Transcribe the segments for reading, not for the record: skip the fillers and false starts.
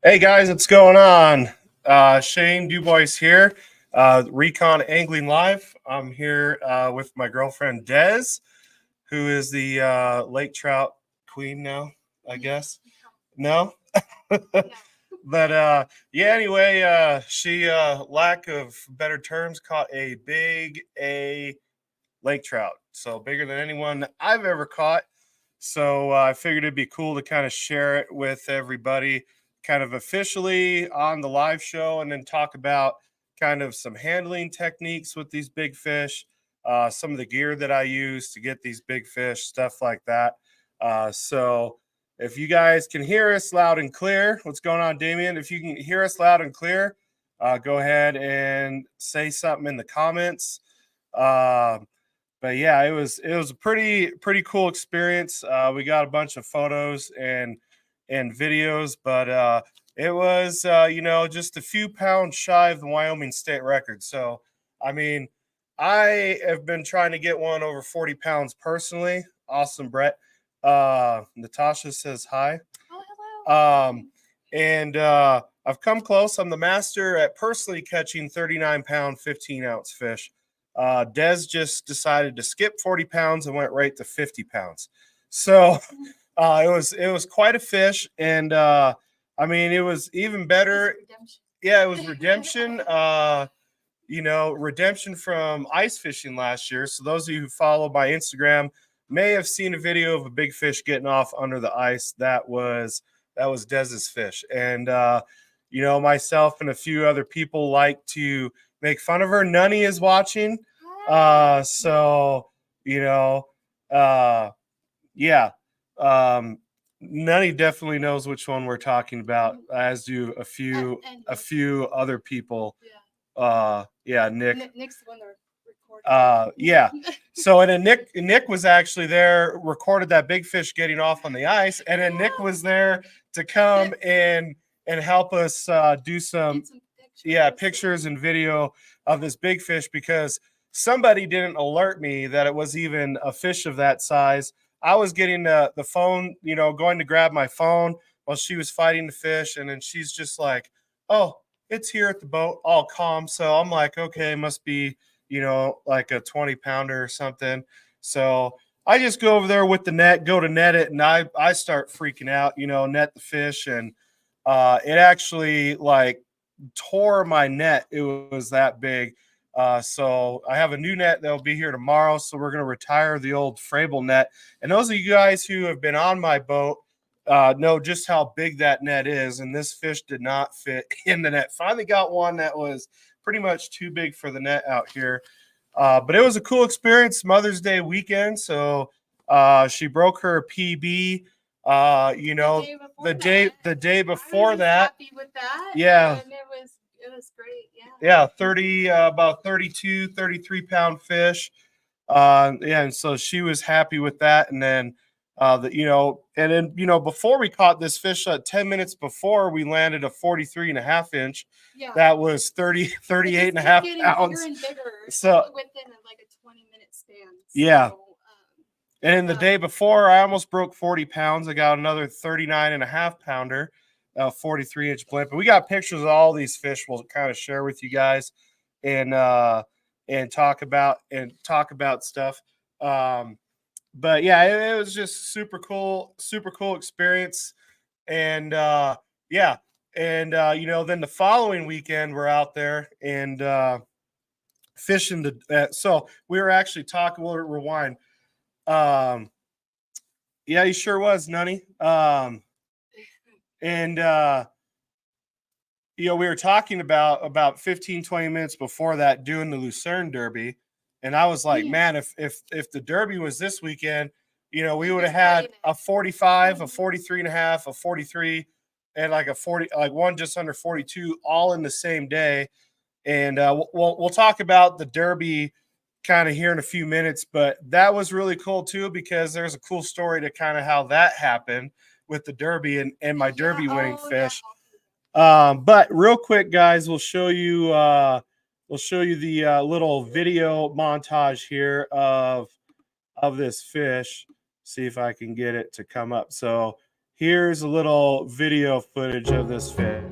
Hey guys, what's going on? Shane Dubois here, Recon Angling Live. I'm here with my girlfriend Des, who is the lake trout queen now, I guess. No? But yeah, anyway, she, lack of better terms, caught a big A lake trout. So bigger than anyone I've ever caught. So I figured it'd be cool to kind of share it with everybody, kind of officially on the live show, and then talk about kind of some handling techniques with these big fish, some of the gear that I use to get these big fish, stuff like that. So if you guys can hear us loud and clear, what's going on, Damien? If you can hear us loud and clear, go ahead and say something in the comments. But yeah, it was a pretty cool experience. We got a bunch of photos and videos, but it was just a few pounds shy of the Wyoming state record. So I mean, I have been trying to get one over 40 pounds personally. Awesome, Brett. Natasha says hi. Oh, hello. And I've come close. I'm the master at personally catching 39-pound, 15-ounce fish. Des just decided to skip 40 pounds and went right to 50 pounds. So it was quite a fish, and I mean, it was even better. Yeah, it was redemption. Redemption from ice fishing last year. So those of you who follow my Instagram may have seen a video of a big fish getting off under the ice. That was Dez's fish, and myself and a few other people like to make fun of her. Nunny is watching, so yeah. Nunny definitely knows which one we're talking about, as do a few other people. Yeah, Nick. Nick's the one that recorded. Yeah. So and then Nick was actually there, recorded that big fish getting off on the ice, and then Nick was there to come and help us do some pictures and video of this big fish, because somebody didn't alert me that it was even a fish of that size. I was getting the phone, going to grab my phone while she was fighting the fish, and then she's just like, "Oh, it's here at the boat," all calm. So I'm like, okay, must be, like a 20-pounder or something. So I just go over there with the net, go to net it, and I start freaking out, net the fish, and it actually like tore my net. It was that big. So I have a new net that'll be here tomorrow. So we're gonna retire the old Frable net. And those of you guys who have been on my boat know just how big that net is. And this fish did not fit in the net. Finally got one that was pretty much too big for the net out here. But it was a cool experience, Mother's Day weekend. So she broke her PB. The day before that. Happy with that. Yeah. And it was great. Yeah, 30 about 32, 33-pound fish. And so she was happy with that. And then before we caught this fish, 10 minutes before, we landed a 43.5-inch. Yeah. That was 38.5 pounds. Bigger and bigger, so within like a 20-minute span. Yeah. And then the day before, I almost broke 40 pounds. I got another 39.5-pounder, 43-inch blimp. And we got pictures of all these fish we'll kind of share with you guys and talk about stuff. But yeah, it was just super cool experience. And then the following weekend we're out there and fishing so we were actually talking, we'll rewind. Yeah, he sure was, Nunny. We were talking about 15, 20 minutes before that doing the Lucerne Derby. And I was like, man, if the Derby was this weekend, we would have had a 45, a 43.5, a 43, and like a 40, like one just under 42, all in the same day. And we'll talk about the Derby kind of here in a few minutes, but that was really cool too, because there's a cool story to kind of how that happened with the Derby and my Derby winning fish. But real quick, guys, we'll show you the little video montage here of this fish. See if I can get it to come up. So here's a little video footage of this fish.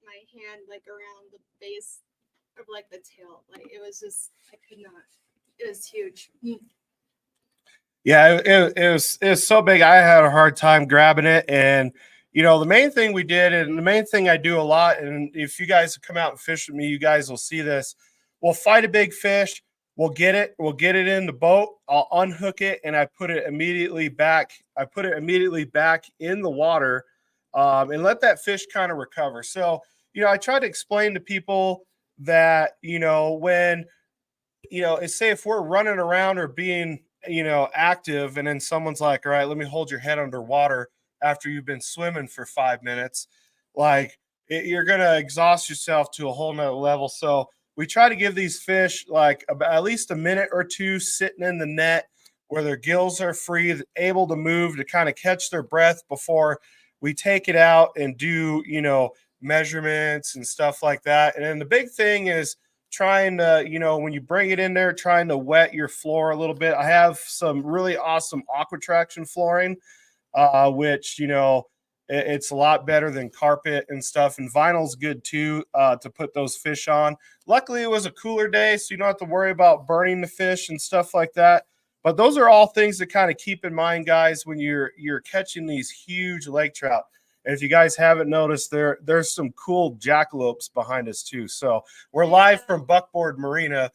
My hand like around the base of like the tail. Like it was just I could not. It was huge. Yeah, it was so big. I had a hard time grabbing it. And, you know, the main thing we did, and the main thing I do a lot, and if you guys come out and fish with me, you guys will see this. We'll fight a big fish. We'll get it in the boat. I'll unhook it and I put it immediately back. I put it immediately back in the water and let that fish kind of recover. So, you know, I try to explain to people that, you know, when, you know, say if we're running around or being, you know, active, and then someone's like, all right, let me hold your head underwater after you've been swimming for 5 minutes, like you're going to exhaust yourself to a whole nother level. So we try to give these fish like about at least a minute or two sitting in the net where their gills are free, able to move, to kind of catch their breath before we take it out and do, you know, measurements and stuff like that. And then the big thing is trying to, you know, when you bring it in there, trying to wet your floor a little bit. I have some really awesome aqua traction flooring, which, you know, it's a lot better than carpet and stuff. And vinyl's good too, to put those fish on. Luckily, it was a cooler day, so you don't have to worry about burning the fish and stuff like that. But those are all things to kind of keep in mind, guys, when you're catching these huge lake trout. And if you guys haven't noticed, there's some cool jackalopes behind us too. So we're live from Buckboard Marina.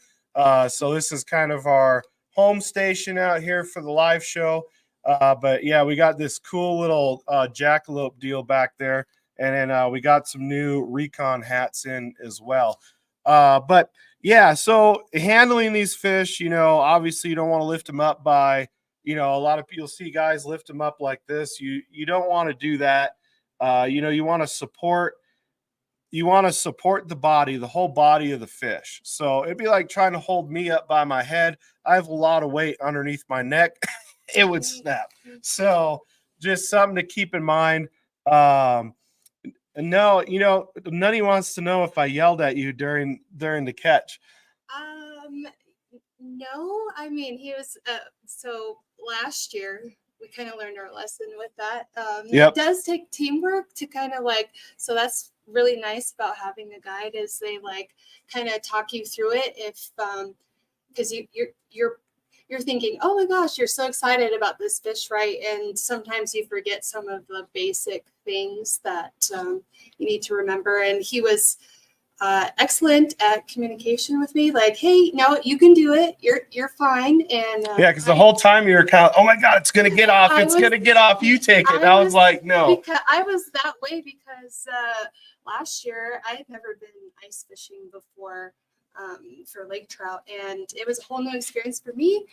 So this is kind of our home station out here for the live show. But yeah, we got this cool little jackalope deal back there. And then we got some new Recon hats in as well. But yeah, so handling these fish, you know, obviously you don't want to lift them up by, you know, a lot of people see guys lift them up like this. You don't want to do that. You know, you want to support the body, the whole body of the fish. So it'd be like trying to hold me up by my head. I have a lot of weight underneath my neck. It would snap. So just something to keep in mind. And no, you know, Nutty wants to know if I yelled at you during the catch. No, I mean he was so last year we kind of learned our lesson with that. Yep. It does take teamwork to kind of like, so that's really nice about having a guide is they like kind of talk you through it if because you're thinking, oh my gosh, you're so excited about this fish, right? And sometimes you forget some of the basic things that you need to remember. And he was excellent at communication with me. Like, hey, no, you can do it. You're fine. And yeah, because the whole time you were kind of, oh my God, it's gonna get off. It's gonna get off. You take it. I was like, no. Because I was that way because last year I had never been ice fishing before. For lake trout, and it was a whole new experience for me.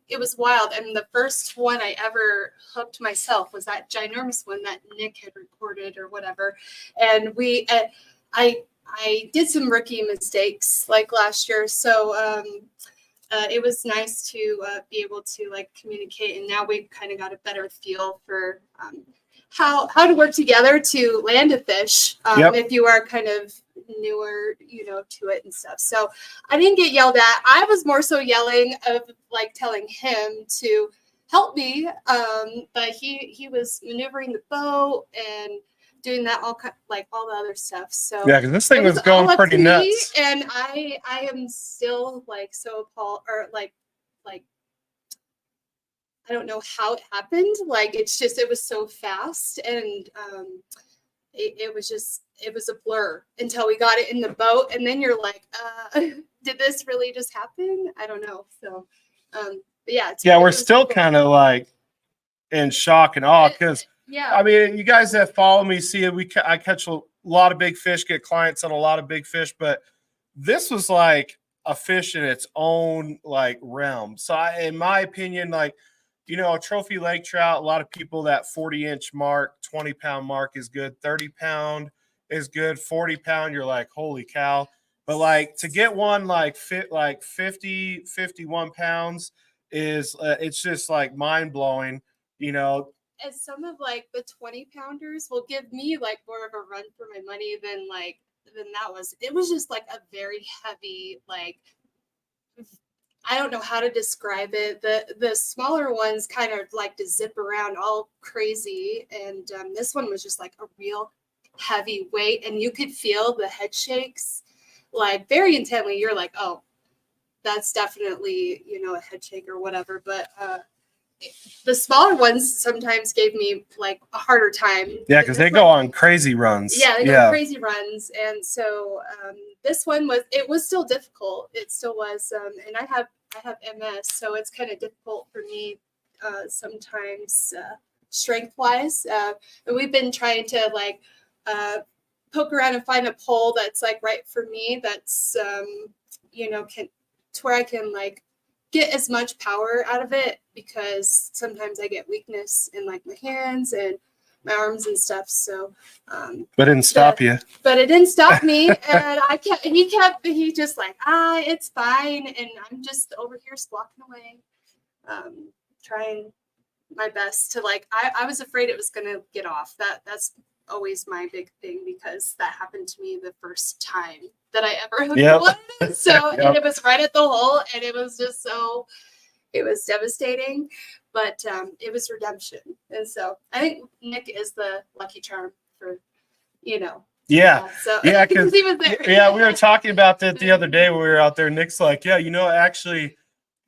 It was wild, and the first one I ever hooked myself was that ginormous one that Nick had recorded or whatever. And I did some rookie mistakes like last year, so it was nice to be able to like communicate, and now we've kind of got a better feel for how to work together to land a fish if you are kind of newer, you know, to it and stuff. So I didn't get yelled at. I was more so yelling of like telling him to help me. But he was maneuvering the boat and doing that all the other stuff. So yeah, because this thing was going pretty nuts. And I am still like so appalled or like I don't know how it happened. Like it was so fast and it was a blur until we got it in the boat, and then you're like, did this really just happen? I don't know. So but yeah, we're still kind of like in shock and awe because I mean, you guys that follow me see I catch a lot of big fish, get clients on a lot of big fish, but this was like a fish in its own like realm. So in my opinion, like, you know, a trophy lake trout, a lot of people that 40-inch mark, 20-pound mark is good. 30-pound is good. 40-pound, you're like, holy cow. But like to get one like 50, 51 pounds is it's just like mind blowing, you know. And some of like the 20-pounders will give me like more of a run for my money than that was. It was just like a very heavy, like, I don't know how to describe it. The smaller ones kind of like to zip around all crazy, and this one was just like a real heavy weight, and you could feel the head shakes like very intently. You're like, oh, that's definitely, a head shake or whatever. But the smaller ones sometimes gave me like a harder time. Yeah, because they go on crazy runs. Yeah, they go crazy runs, and so this one was still difficult. It still was, and I have MS, so it's kind of difficult for me sometimes strength wise. And we've been trying to like poke around and find a pole that's like right for me. That's can to where I can like get as much power out of it, because sometimes I get weakness in like my hands and my arms and stuff. So but it didn't stop you. But it didn't stop me. And he just like, it's fine. And I'm just over here squawking away, trying my best to like, I was afraid it was gonna get off. That's always my big thing, because that happened to me the first time that I ever hooked one. So and it was right at the hole, and it was just it was devastating, but it was redemption. And so I think Nick is the lucky charm for, Yeah. So yeah, because he was there. Yeah, we were talking about that the other day when we were out there. Nick's like, yeah, actually,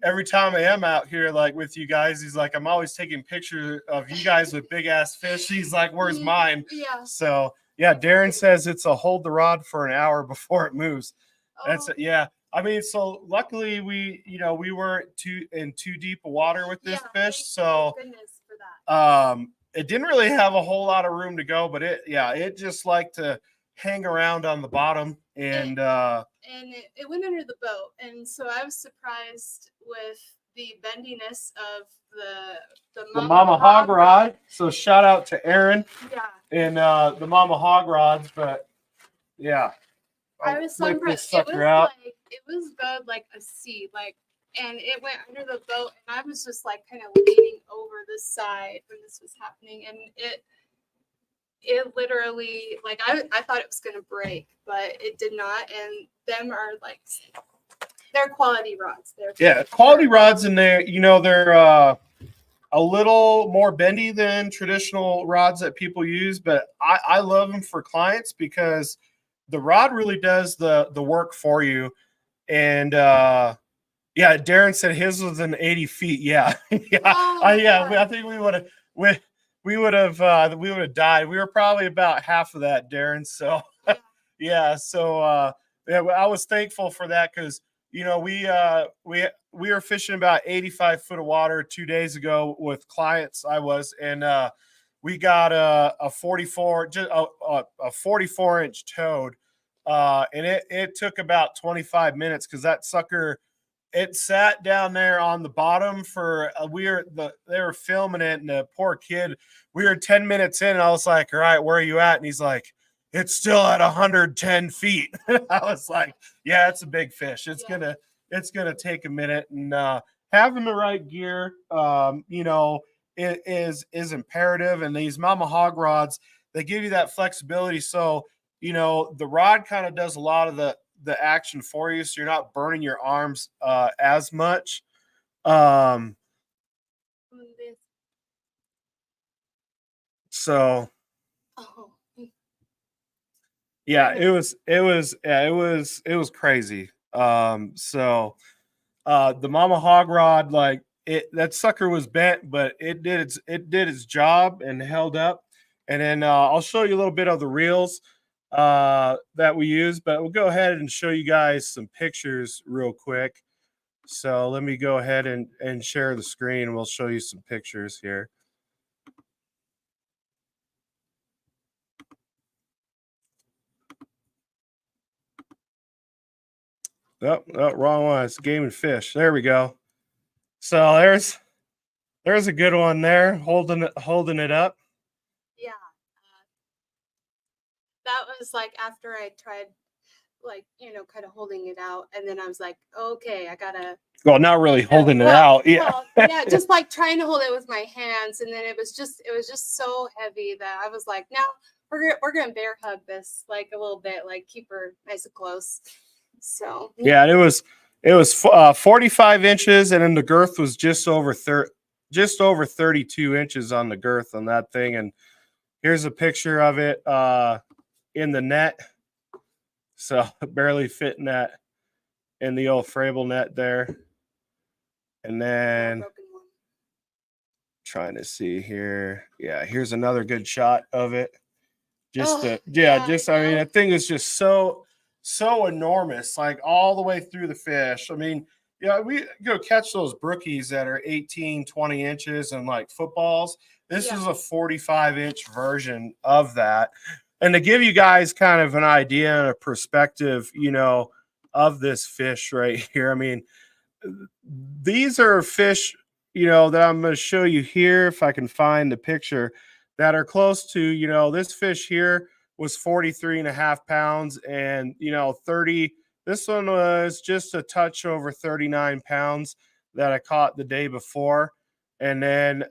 every time I am out here, like with you guys, he's like, I'm always taking pictures of you guys with big ass fish. He's like, where's mine? Yeah. So yeah, Darren says it's a hold the rod for an hour before it moves. That's yeah. I mean, so luckily we weren't too deep of water with this fish. So thank goodness for that. It didn't really have a whole lot of room to go, but it just liked to hang around on the bottom, and it went under the boat, and so I was surprised with the bendiness of the Mama Hog Rod. So shout out to Aaron, and the Mama Hog Rods. But yeah, I was sunburned. It was good, like a sea, and it went under the boat, and I was just like kind of leaning over the side when this was happening, and it literally, like, I thought it was going to break, but it did not. And them are like, they're quality rods. Quality rods, and they're a little more bendy than traditional rods that people use, but I love them for clients because the rod really does the work for you. And Darren said his was an 80 feet. Yeah. I think we would have died. We were probably about half of that, Darren. So I was thankful for that, because we were fishing about 85 foot of water 2 days ago with clients. And we got a 44 inch toad, and it took about 25 minutes, because that sucker, it sat down there on the bottom for they were filming it, and the poor kid, we were 10 minutes in, and I was like, all right, where are you at? And he's like, it's still at 110 feet. I was like, yeah, it's a big fish. It's gonna take a minute, and having the right gear, it is imperative. And these Mama Hog rods, they give you that flexibility. So, the rod kind of does a lot of the action for you, so you're not burning your arms as much. So yeah, it was crazy. The Mama Hog Rod, like, that sucker was bent, but it did its job and held up. And then I'll show you a little bit of the reels that we use, but we'll go ahead and show you guys some pictures real quick. So let me go ahead and share the screen, and we'll show you some pictures here. Oh, wrong one. It's Game and Fish. There we go. So there's a good one there, holding it up. Yeah. was like, after I tried, like, kind of holding it out, and then I was like, okay, I gotta. Well, not really holding it out. Yeah. Well, yeah, just like trying to hold it with my hands, and then it was just so heavy that I was like, now we're gonna bear hug this like a little bit, like keep her nice and close. So Yeah, and it was 45 inches, and then the girth was just over 32 inches on the girth on that thing. And here's a picture of it in the net. So barely fitting that in the old Frable net there. And then trying to see here. Yeah, here's another good shot of it. I mean, that thing is just so enormous, like all the way through the fish. I mean, yeah, we go catch those brookies that are 18, 20 inches and like footballs. This is a 45-inch version of that. And to give you guys kind of an idea and a perspective, of this fish right here. I mean, these are fish, that I'm going to show you here, if I can find the picture, that are close to, this fish here was 43 and a half pounds, and 30. This one was just a touch over 39 pounds that I caught the day before. And then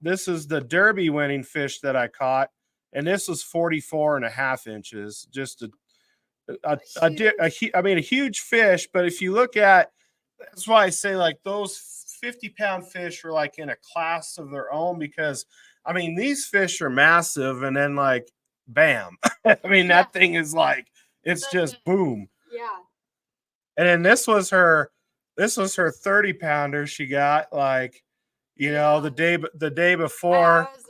this is the Derby winning fish that I caught, and this was 44 and a half inches. Just a huge fish. But if you look at, that's why I say like those 50-pound fish are like in a class of their own, because I mean, these fish are massive, and then like, bam. I mean, that thing is like, it's just boom. Yeah. And then this was her 30-pounder she got, like, the day before. I was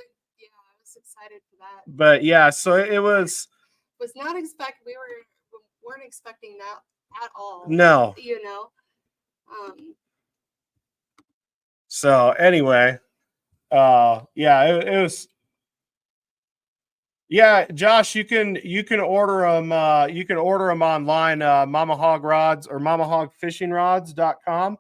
excited for that. But yeah, so it was not expected. We weren't expecting that at all. No. So anyway, it was. Yeah, Josh, you can order them. You can order them online, Mama Hog Rods or mamahogfishingrods.com.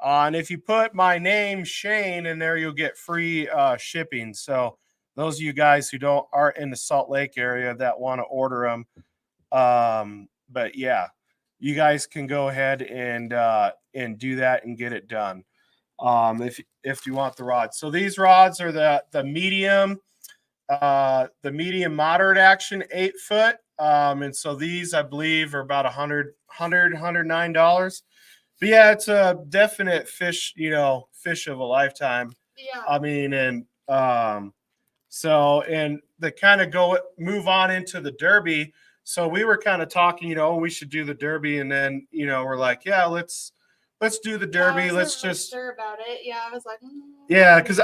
And if you put my name, Shane, in there, you'll get free shipping. So those of you guys who aren't in the Salt Lake area that want to order them, but yeah, you guys can go ahead and do that and get it done. If you want the rods. So these rods are the medium moderate action 8-foot. And so these, I believe, are about $109. But yeah, it's a definite fish, fish of a lifetime. Yeah. I mean, and so, and the kind of move on into the Derby. So we were kind of talking, we should do the Derby. And then, we're like, yeah, let's do the Derby. I let's really just sure about it. Yeah. I was like, yeah, because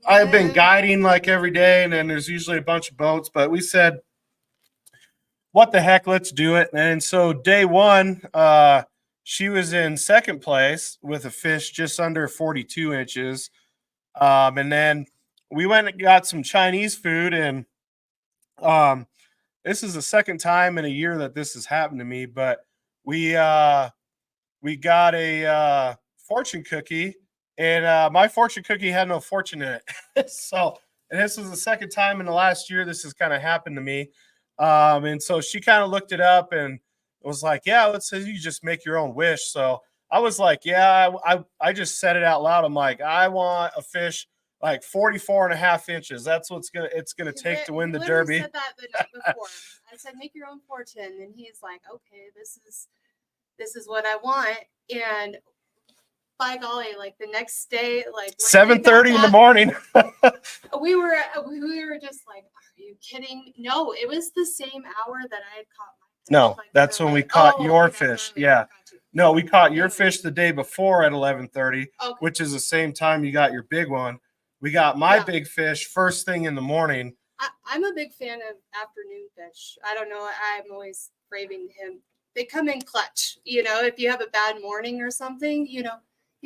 I've been guiding like every day, and then there's usually a bunch of boats, but we said, what the heck, let's do it. And so day one, she was in second place with a fish just under 42 inches. And then we went and got some Chinese food, and this is the second time in a year that this has happened to me, but we got a fortune cookie, and my fortune cookie had no fortune in it. So, and this was the second time in the last year this has kind of happened to me. And so she kind of looked it up and was like, yeah, let's say you just make your own wish. So I was like, yeah, I just said it out loud. I'm like, I want a fish like 44 and a half inches. That's what it's gonna take to win the Derby. Said that the night before. I said, make your own fortune. And he's like, okay, this is what I want. And by golly, like the next day, like 7:30 in the morning. we were just like, are you kidding? No, it was the same hour that I had caught my fish. No, that's when we caught your fish. Yeah. No, we caught your fish the day before at 11:30, which is the same time you got your big one. We got my big fish first thing in the morning. I'm a big fan of afternoon fish. I don't know. I'm always craving him. They come in clutch. If you have a bad morning or something, you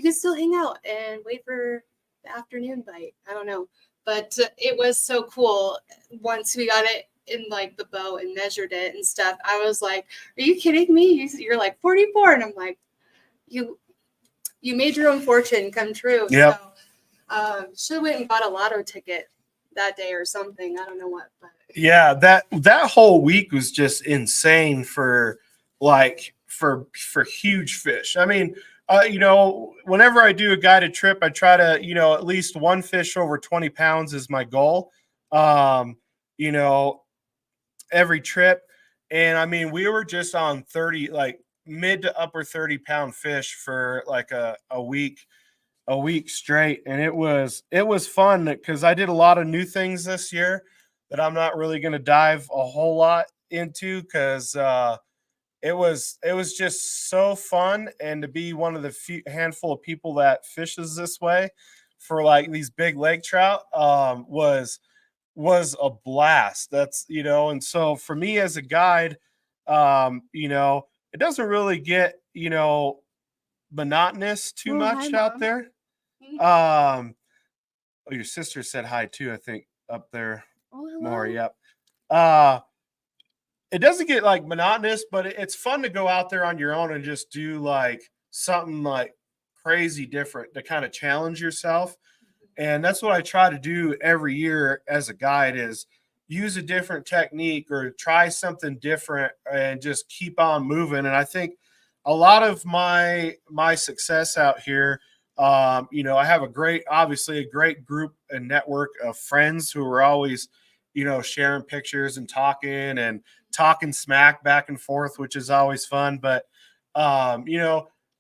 can still hang out and wait for the afternoon bite. I don't know. But it was so cool. Once we got it in like the boat and measured it and stuff, I was like, are you kidding me? You're like 44. And I'm like, you made your own fortune come true. Yep. So should have went and bought a lotto ticket. that day or something. I don't know what, but Yeah, that whole week was just insane for for huge fish. I mean, whenever I do a guided trip, I try to, at least one fish over 20 pounds is my goal. Um, you know, every trip. And I mean, we were just on 30, like mid to upper 30-pound fish for like a week straight, and it was fun because I did a lot of new things this year that I'm not really going to dive a whole lot into because it was just so fun, and to be one of the few handful of people that fishes this way for like these big lake trout was a blast. That's and so for me as a guide, it doesn't really get monotonous too oh, hi, much out Mom. there. um, oh, your sister said hi too, I think, up there. Oh, hello. More, yep. Uh, it doesn't get like monotonous, but it's fun to go out there on your own and just do like something like crazy different to kind of challenge yourself. And that's what I try to do every year as a guide is use a different technique or try something different and just keep on moving. And I think a lot of my success out here, I have obviously a great group and network of friends who are always, sharing pictures and talking smack back and forth, which is always fun. But,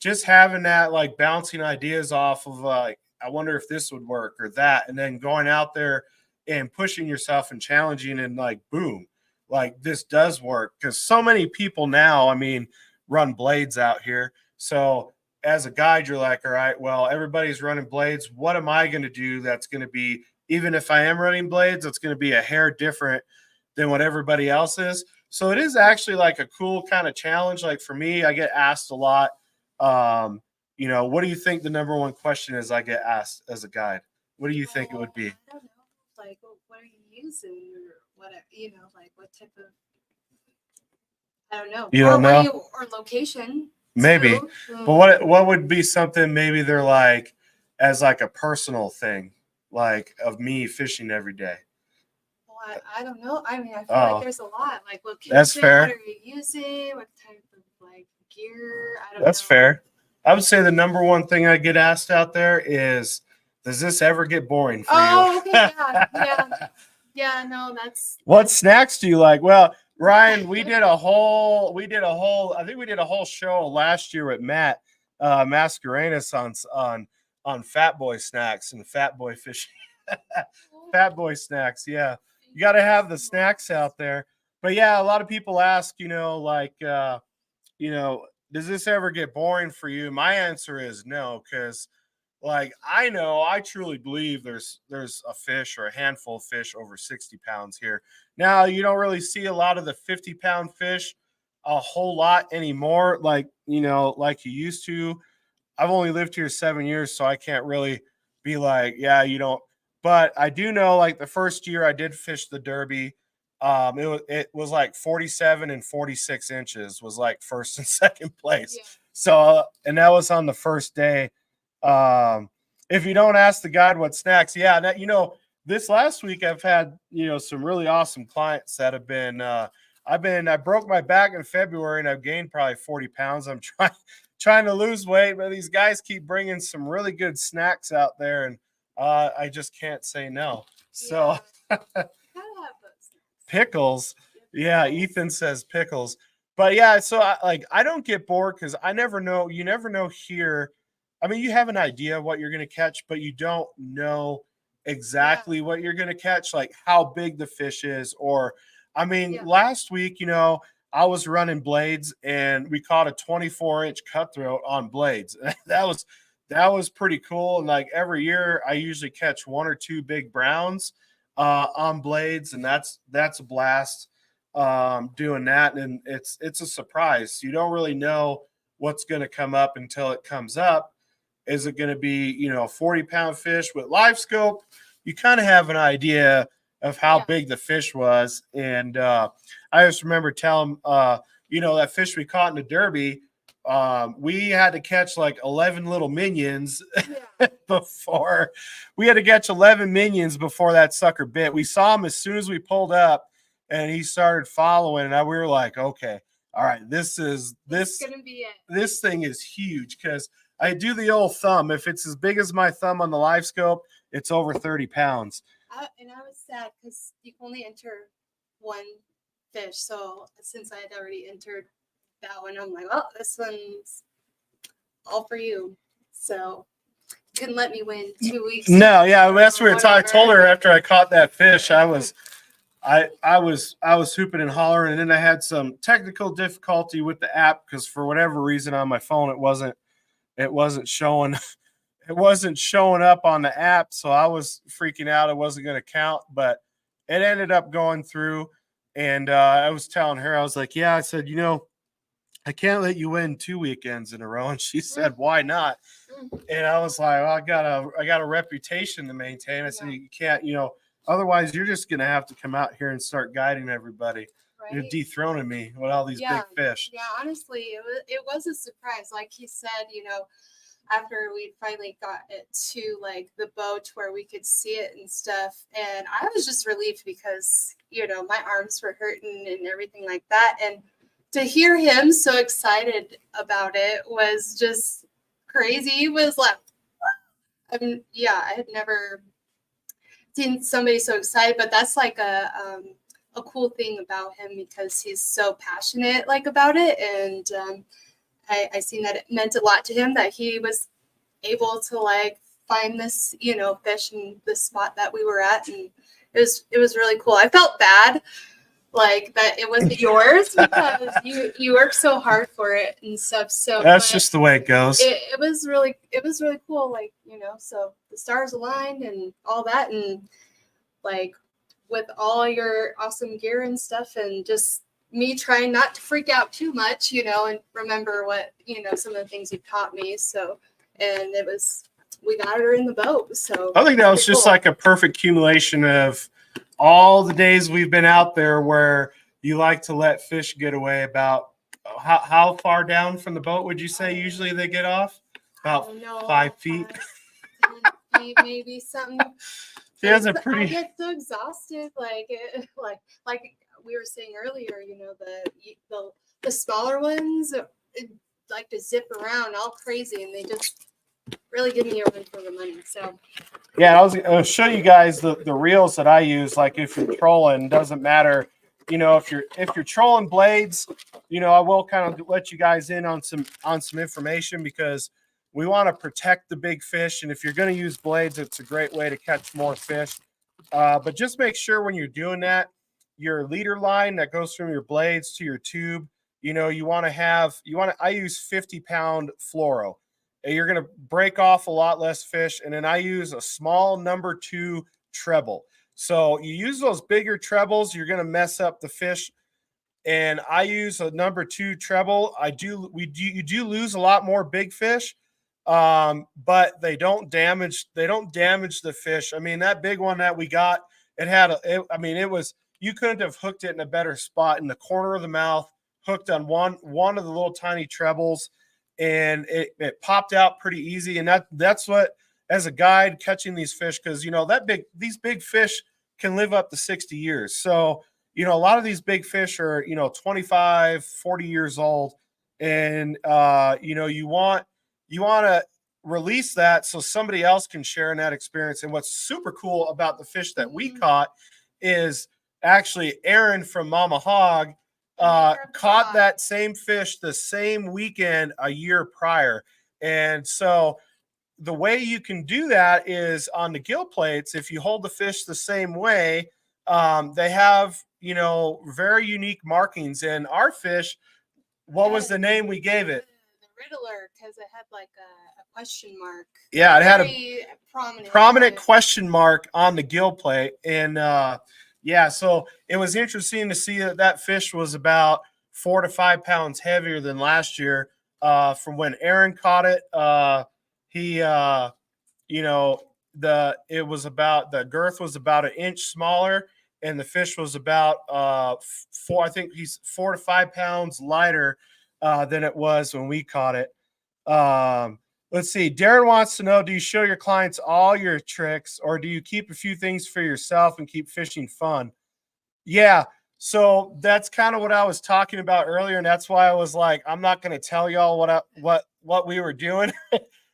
just having that, like, bouncing ideas off of like, I wonder if this would work or that, and then going out there and pushing yourself and challenging, and like, boom, like this does work. Because so many people now, I mean, run blades out here. So as a guide, you're like, all right, well, everybody's running blades. What am I going to do that's going to be, even if I am running blades, it's going to be a hair different than what everybody else is. So it is actually like a cool kind of challenge. Like for me, I get asked a lot, what do you think the number one question is I get asked as a guide? What do you think it would be? I don't know. Like, what are you using or what? Like what type of? I don't know. You don't know? Or location. Maybe. Too. But what would be something maybe they're like as like a personal thing, like of me fishing every day? Well, I don't know. I mean, I feel like there's a lot. Like location. That's fair. What are you using? What type of like gear? I don't know. That's fair. I would say the number one thing I get asked out there is, does this ever get boring for you? Oh, okay, yeah. Yeah, no, What snacks do you like? Well, Ryan, we did a whole show last year with Matt Mascarenas on fat boy snacks and fat boy fishing. Fat boy snacks, yeah. You got to have the snacks out there. But yeah, a lot of people ask, does this ever get boring for you? My answer is no, because like I truly believe there's a fish or a handful of fish over 60 pounds here. Now you don't really see a lot of the 50-pound fish a whole lot anymore, like like you used to. I've only lived here 7 years, so I can't really be like, yeah, you don't. But I do know, like the first year I did fish the Derby, it was like 47 and 46 inches was like first and second place. Yeah. So and that was on the first day. If you don't ask the guide what snacks, yeah, now, this last week I've had some really awesome clients that have been. I broke my back in February and I've gained probably 40 pounds. I'm trying to lose weight, but these guys keep bringing some really good snacks out there, and I just can't say no. So pickles, yeah. Ethan says pickles, but yeah. So I don't get bored because I never know. You never know here. I mean, you have an idea of what you're going to catch, but you don't know exactly what you're going to catch, like how big the fish is. Or, I mean, last week, I was running blades and we caught a 24-inch cutthroat on blades. that was pretty cool. And like every year, I usually catch one or two big browns on blades, and that's a blast doing that. And it's a surprise. You don't really know what's going to come up until it comes up. Is it going to be, a 40-pound fish with live scope? You kind of have an idea of how big the fish was. And I just remember telling, that fish we caught in the Derby, we had to catch like 11 little minions Yeah. before we had to catch 11 minions before that sucker bit. We saw him as soon as we pulled up and he started following. And we were like, okay, all right, this is gonna be it. this thing is huge because I do the old thumb. If it's as big as my thumb on the live scope, it's over 30 pounds. And I was sad because you can only enter one fish. So since I had already entered that one, I'm like, well, this one's all for you. So you couldn't let me win 2 weeks. No, yeah, that's where I told her Whatever. after I caught that fish, I was hooping and hollering, and then I had some technical difficulty with the app because for whatever reason on my phone it wasn't showing it wasn't showing up on the app, so I was freaking out. It wasn't going to count, but it ended up going through. And I was telling her, I was like, yeah, I said, I can't let you win 2 weekends in a row. And she said, why not? And I was like, well, I got a reputation to maintain. I said, you can't, otherwise you're just going to have to come out here and start guiding everybody. Right? You're dethroning me with all these big fish. Yeah, honestly, it was a surprise. Like he said, after we finally got it to like the boat where we could see it and stuff. And I was just relieved because, my arms were hurting and everything like that. And to hear him so excited about it was just crazy. He was like, I had never seen somebody so excited, but that's like a cool thing about him because he's so passionate like about it. And, I seen that it meant a lot to him that he was able to like find this, fish in the spot that we were at. And it was really cool. I felt bad like that it wasn't yours because you worked so hard for it and stuff. So that's just the way it goes. It was really cool. Like, so the stars aligned and all that. And like with all your awesome gear and stuff and just me trying not to freak out too much, and remember what, some of the things you taught me. So, and we got her in the boat. So I think that was just like a perfect accumulation of all the days we've been out there where you like to let fish get away. About how far down from the boat would you say usually they get off? About 5 feet. 10 feet, maybe something. Yeah, I get so exhausted, like we were saying earlier, the smaller ones like to zip around all crazy, and they just really give me a run for the money. So yeah, I was going to show you guys the reels that I use. Like if you're trolling, doesn't matter. If you're trolling blades, I will kind of let you guys in on some information because we want to protect the big fish. And if you're going to use blades, it's a great way to catch more fish. But just make sure when you're doing that, your leader line that goes from your blades to your tube, I use 50-pound fluoro. You're going to break off a lot less fish. And then I use a small number 2 treble. So you use those bigger trebles, you're going to mess up the fish. And I use a number 2 treble. You do lose a lot more big fish, but they don't damage the fish. I mean, that big one that we got, you couldn't have hooked it in a better spot in the corner of the mouth, hooked on one of the little tiny trebles, and it popped out pretty easy. And that's what, as a guide catching these fish, because these big fish can live up to 60 years. So a lot of these big fish are 25, 40 years old, and you want to release that so somebody else can share in that experience. And what's super cool about the fish that we caught is actually Aaron from Mama Hog caught that same fish the same weekend a year prior. And so the way you can do that is on the gill plates. If you hold the fish the same way, they have, very unique markings. And our fish, what was the name we gave it? The Riddler, because it had like a question mark. Yeah, it had a prominent question mark on the gill plate. And so it was interesting to see that fish was about 4 to 5 pounds heavier than last year. From when Aaron caught it, the girth was about 1 inch smaller, and the fish was about 4 to 5 pounds lighter than it was when we caught it. Let's see. Darren wants to know, do you show your clients all your tricks, or do you keep a few things for yourself and keep fishing fun? Yeah. So that's kind of what I was talking about earlier. And that's why I was like, I'm not going to tell y'all what we were doing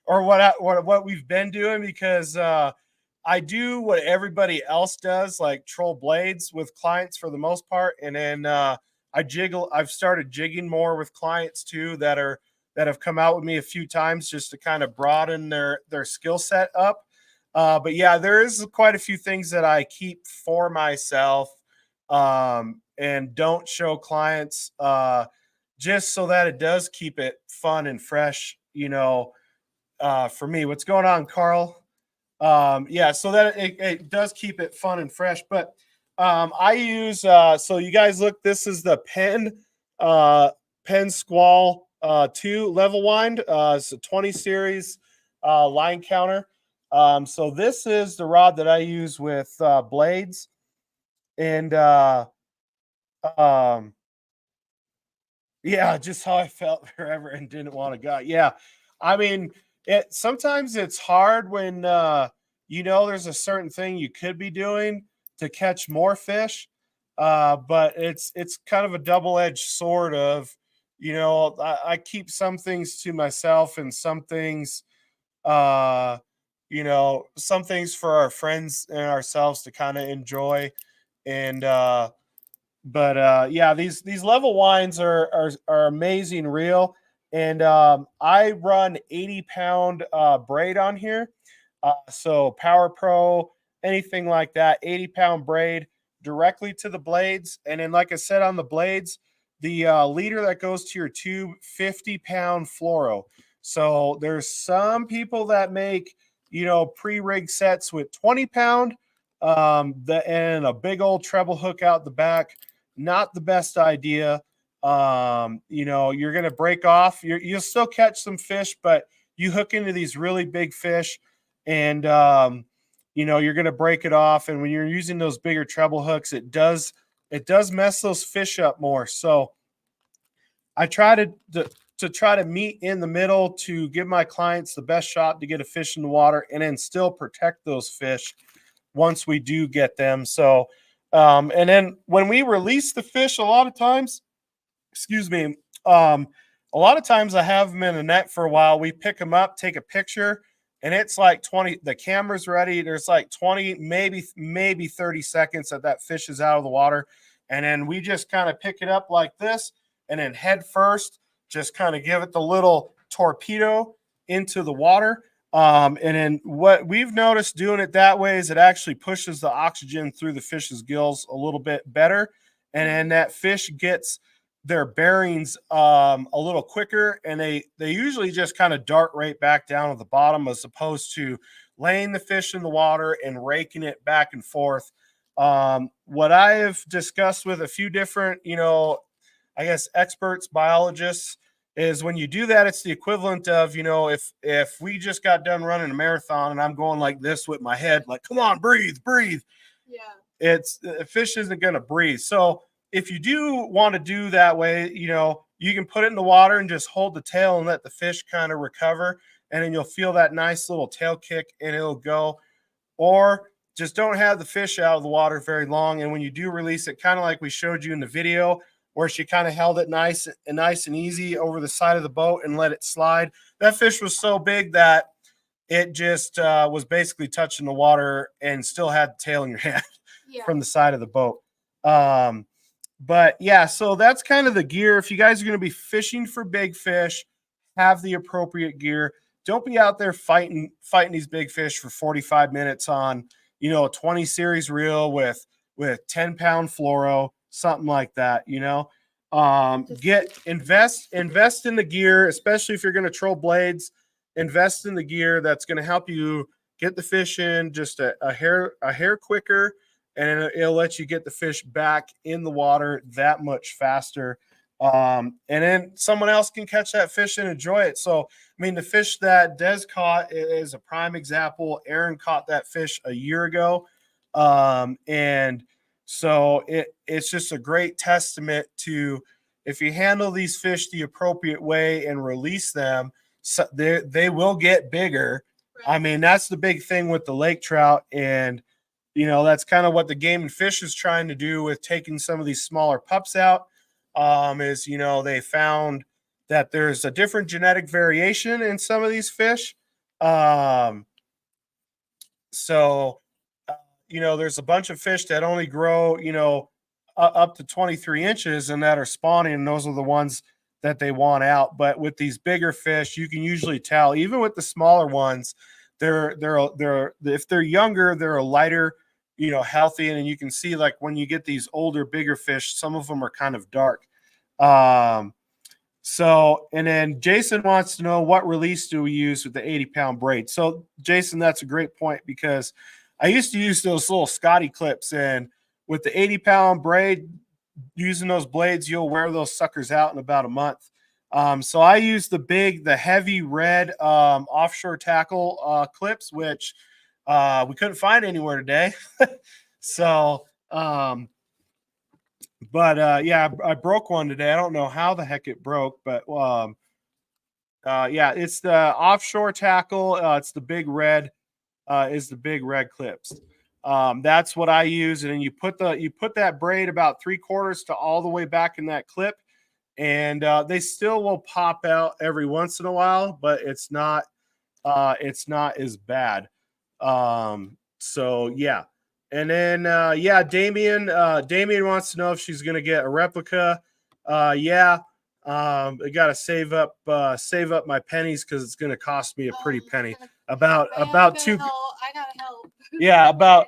or what we've been doing, because I do what everybody else does, like troll blades with clients for the most part. And then I've started jigging more with clients too that have come out with me a few times just to kind of broaden their skill set up. But yeah, there is quite a few things that I keep for myself, and don't show clients, just so that it does keep it fun and fresh, for me. What's going on, Carl? Yeah, so that it does keep it fun and fresh. But I use, so you guys look, this is the Penn Squall 2 level wind. It's a 20 series line counter. So this is the rod that I use with blades. And yeah, just how I felt forever and didn't want to go. Yeah. I mean, sometimes it's hard when there's a certain thing you could be doing to catch more fish. But it's kind of a double-edged sword of, I keep some things to myself, and some things some things for our friends and ourselves to kind of enjoy. And but yeah, these level wines are amazing reel. And I run 80-pound braid on here. So Power Pro, anything like that, 80-pound braid directly to the blades. And then, like I said, on the blades, the leader that goes to your tube, 50-pound fluoro. So there's some people that make pre-rig sets with 20-pound, and a big old treble hook out the back. Not the best idea. You're going to break off. You'll still catch some fish, but you hook into these really big fish, and you're going to break it off. And when you're using those bigger treble hooks, it does mess those fish up more. So I try to try to meet in the middle to give my clients the best shot to get a fish in the water, and then still protect those fish once we do get them. So and then when we release the fish, a lot of times, a lot of times I have them in a net for a while. We pick them up, take a picture, and it's like 20, the camera's ready. There's like 20, maybe 30 seconds that fish is out of the water. And then we just kind of pick it up like this, and then head first, just kind of give it the little torpedo into the water. And then what we've noticed doing it that way is it actually pushes the oxygen through the fish's gills a little bit better. And then that fish gets their bearings a little quicker, and they usually just kind of dart right back down to the bottom, as opposed to laying the fish in the water and raking it back and forth. What I have discussed with a few different, I guess, experts, biologists, is when you do that, it's the equivalent of, if we just got done running a marathon and I'm going like this with my head, like, come on, breathe. Yeah. It's the fish isn't going to breathe. So if you do want to do that way, you can put it in the water and just hold the tail and let the fish kind of recover. And then you'll feel that nice little tail kick and it'll go. Or just don't have the fish out of the water very long. And when you do release it, kind of like we showed you in the video, where she kind of held it nice and easy over the side of the boat and let it slide. That fish was so big that it just was basically touching the water and still had the tail in your hand from the side of the boat. But yeah, so that's kind of the gear. If you guys are going to be fishing for big fish, have the appropriate gear. Don't be out there fighting these big fish for 45 minutes on, a 20 series reel with 10-pound fluoro, something like that. Invest in the gear, especially if you're going to troll blades. Invest in the gear that's going to help you get the fish in just a hair quicker, and it'll let you get the fish back in the water that much faster. And then someone else can catch that fish and enjoy it. So, I mean, the fish that Des caught is a prime example. Aaron caught that fish a year ago. And so it's just a great testament to, if you handle these fish the appropriate way and release them, so they will get bigger. I mean, that's the big thing with the lake trout. And, that's kind of what the Game and Fish is trying to do with taking some of these smaller pups out. Is, they found that there's a different genetic variation in some of these fish. Um, so, there's a bunch of fish that only grow, up to 23 inches and that are spawning. And those are the ones that they want out. But with these bigger fish, you can usually tell, even with the smaller ones, they're if they're younger, they're a lighter, healthy. And you can see, like, when you get these older, bigger fish, some of them are kind of dark. So, and then Jason wants to know, what release do we use with the 80-pound braid? So, Jason, that's a great point, because I used to use those little Scotty clips, and with the 80-pound braid, using those blades, you'll wear those suckers out in about a month. So I use the heavy red offshore tackle clips, which we couldn't find anywhere today. So, yeah, I broke one today. I don't know how the heck it broke, but yeah, it's the offshore tackle. It's the big red, clips. That's what I use. And then you put that braid about 3/4 to all the way back in that clip, and they still will pop out every once in a while, but it's not as bad. So yeah. And then yeah, Damien wants to know if she's gonna get a replica. Yeah. I gotta save up my pennies, because it's gonna cost me a pretty penny. About two. I gotta help. Yeah, about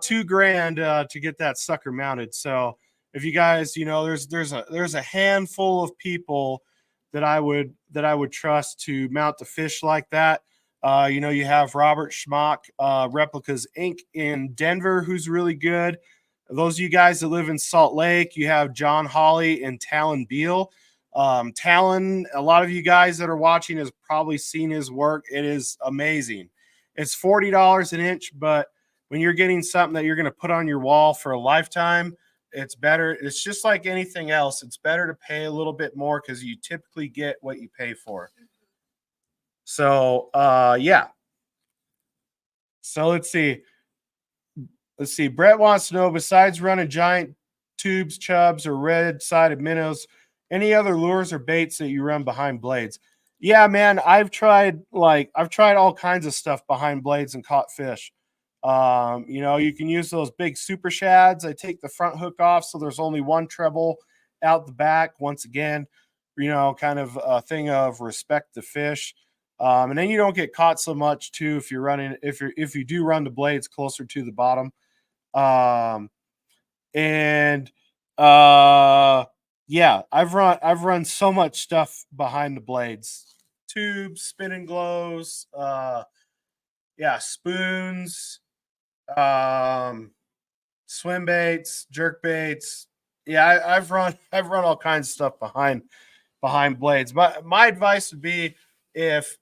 $2,000 to get that sucker mounted. So if you guys, there's a handful of people that I would trust to mount the fish like that. You have Robert Schmock, Replicas Inc. in Denver, who's really good. Those of you guys that live in Salt Lake, you have John Hawley and Talon Beal. Talon, a lot of you guys that are watching has probably seen his work. It is amazing. It's $40 an inch, but when you're getting something that you're going to put on your wall for a lifetime, it's better. It's just like anything else. It's better to pay a little bit more, because you typically get what you pay for. So, yeah. So let's see. Brett wants to know, besides running giant tubes, chubs, or red-sided minnows, any other lures or baits that you run behind blades? Yeah, man, I've tried all kinds of stuff behind blades and caught fish. You can use those big super shads. I take the front hook off, so there's only one treble out the back. Once again, kind of a thing of respect the fish. And then you don't get caught so much too if you do run the blades closer to the bottom. And yeah, I've run so much stuff behind the blades. Tubes, spinning glows, yeah, spoons, swim baits, jerk baits. Yeah, I've run all kinds of stuff behind blades. But my advice would be, if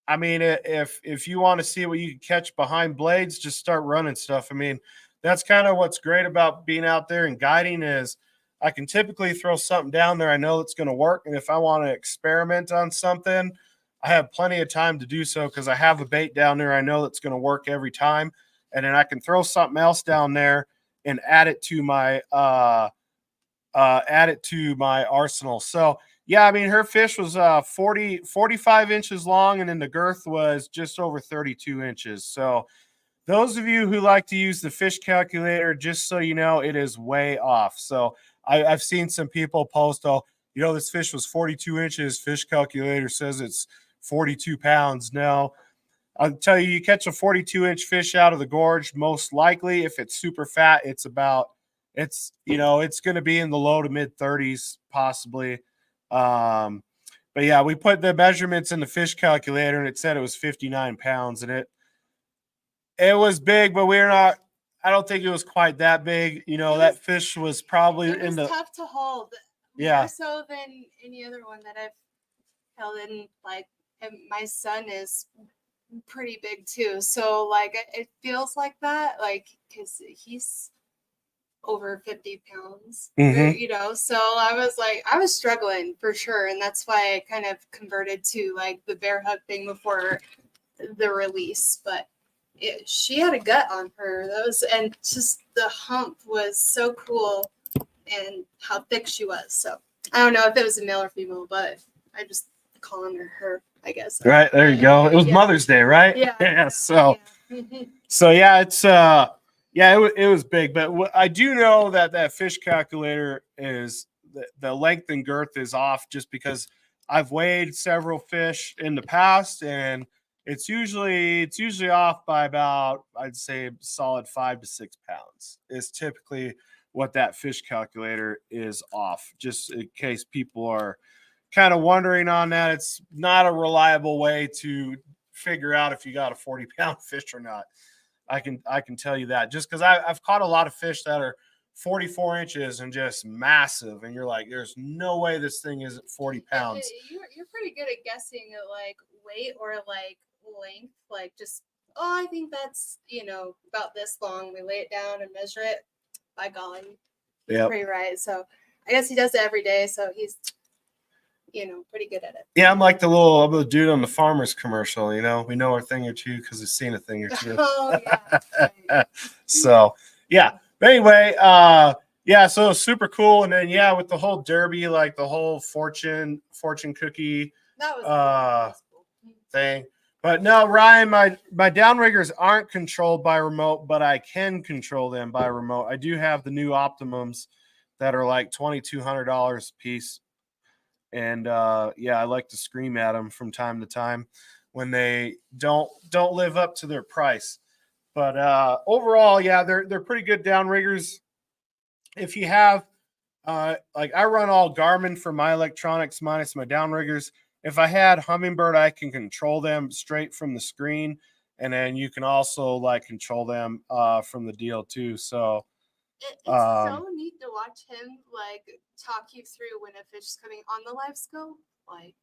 you want to see what you can catch behind blades, just start running stuff. I mean, that's kind of what's great about being out there and guiding, is I can typically throw something down there I know it's going to work. And if I want to experiment on something, I have plenty of time to do so, because I have a bait down there I know that's going to work every time. And then I can throw something else down there and add it to my arsenal. So yeah, I mean, her fish was 45 inches long, and then the girth was just over 32 inches. So those of you who like to use the fish calculator, just so you know, it is way off. So I've seen some people post, oh, this fish was 42 inches. Fish calculator says it's 42 pounds. No, I'll tell you, you catch a 42-inch fish out of the gorge, most likely, if it's super fat, it's going to be in the low to mid 30s, possibly. But yeah, we put the measurements in the fish calculator, and it said it was 59 pounds, and it was big, but I don't think it was quite that big. That fish was probably tough to hold. Yeah. More so than any other one that I've held in. Like, and my son is pretty big too. So like, it feels like that, like, because he's over 50 pounds, Mhm. you know, so I was struggling for sure. And that's why I kind of converted to like the bear hug thing before the release. But she had a gut on her. And just the hump was so cool and how thick she was. So I don't know if it was a male or female, but I just calling her, I guess. Right, there you go. It was Mother's Day, right? Yeah. Yeah. So Yeah. so yeah, it's it was big, but I do know that that fish calculator is the length and girth is off just because I've weighed several fish in the past, and it's usually off by about, I'd say, solid 5 to 6 pounds is typically what that fish calculator is off, just in case people are kind of wondering on that. It's not a reliable way to figure out if you got a 40-pound fish or not. I can tell you that just because I've caught a lot of fish that are 44 inches and just massive, and you're like, there's no way this thing isn't 40 pounds. You're pretty good at guessing at like weight or like length, like just I think that's about this long. We lay it down and measure it. By golly, he's pretty right. So I guess he does it every day, so he's pretty good at it. Yeah, I'm like I'm the dude on the farmer's commercial. We know a thing or two because we've seen a thing or two. Oh yeah. Right. So yeah. But anyway, yeah, so it was super cool. And then with the whole derby, like the whole fortune cookie that was cool. Thing. But no, Ryan, my downriggers aren't controlled by remote, but I can control them by remote. I do have the new Optimums that are like $2,200 a piece. And I like to scream at them from time to time when they don't live up to their price. But overall, they're pretty good downriggers. If you have like, I run all Garmin for my electronics minus my downriggers. If I had Humminbird, I can control them straight from the screen, and then you can also like control them from the deal too. So it's so neat to watch him like talk you through when a fish is coming on the live scope. Like,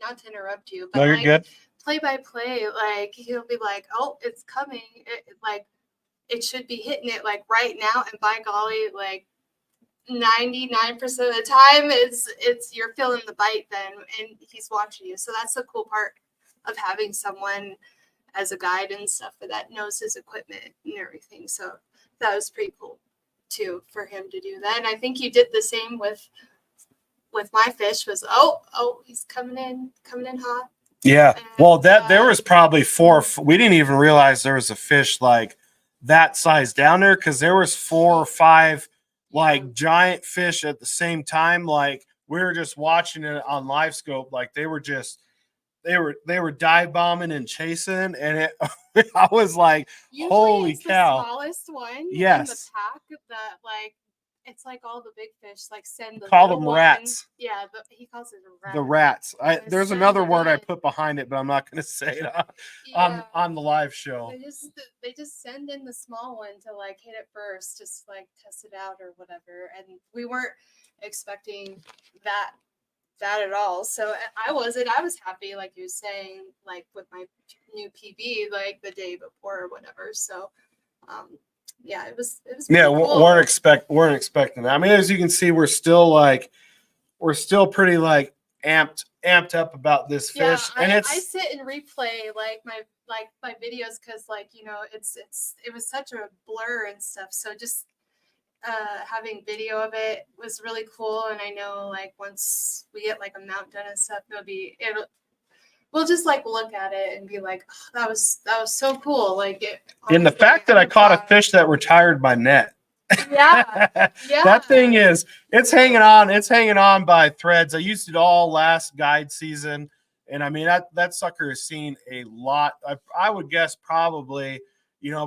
not to interrupt you, but no, you're like good. Play by play, like he'll be like, "Oh, it's coming!" Like it should be hitting it like right now, and by golly, like 99% of the time, it's you're feeling the bite then, and he's watching you. So that's the cool part of having someone as a guide and stuff that knows his equipment and everything. So that was pretty cool too for him to do that. And I think you did the same with my fish. Was he's coming in hot. Yeah. Well, there was probably we didn't even realize there was a fish like that size down there, because there was 4 or 5 like giant fish at the same time. Like, we were just watching it on live scope. Like, they were dive bombing and chasing, and I was like, usually holy it's cow. The smallest one in the pack that like it's like all the big fish like send the call them ones. rats. Yeah, he calls it a rat. The rats. There's another word I put behind it, but I'm not going to say it on the live show. They just send in the small one to like hit it first, just like test it out or whatever. And we weren't expecting that at all. So I was happy, like you were saying, like with my new PB, like the day before or whatever. So it was cool. weren't expecting that. I mean, as you can see, we're still pretty like amped up about this fish. And I sit and replay like my videos, because like it was such a blur and stuff. So just having video of it was really cool. And I know like once we get like a mount done and stuff, we'll just like look at it and be like, oh, that was so cool. Like the fact that I caught a fish that retired my net. Yeah. That thing it's hanging on by threads. I used it all last guide season, and I mean that sucker has seen a lot. I would guess probably,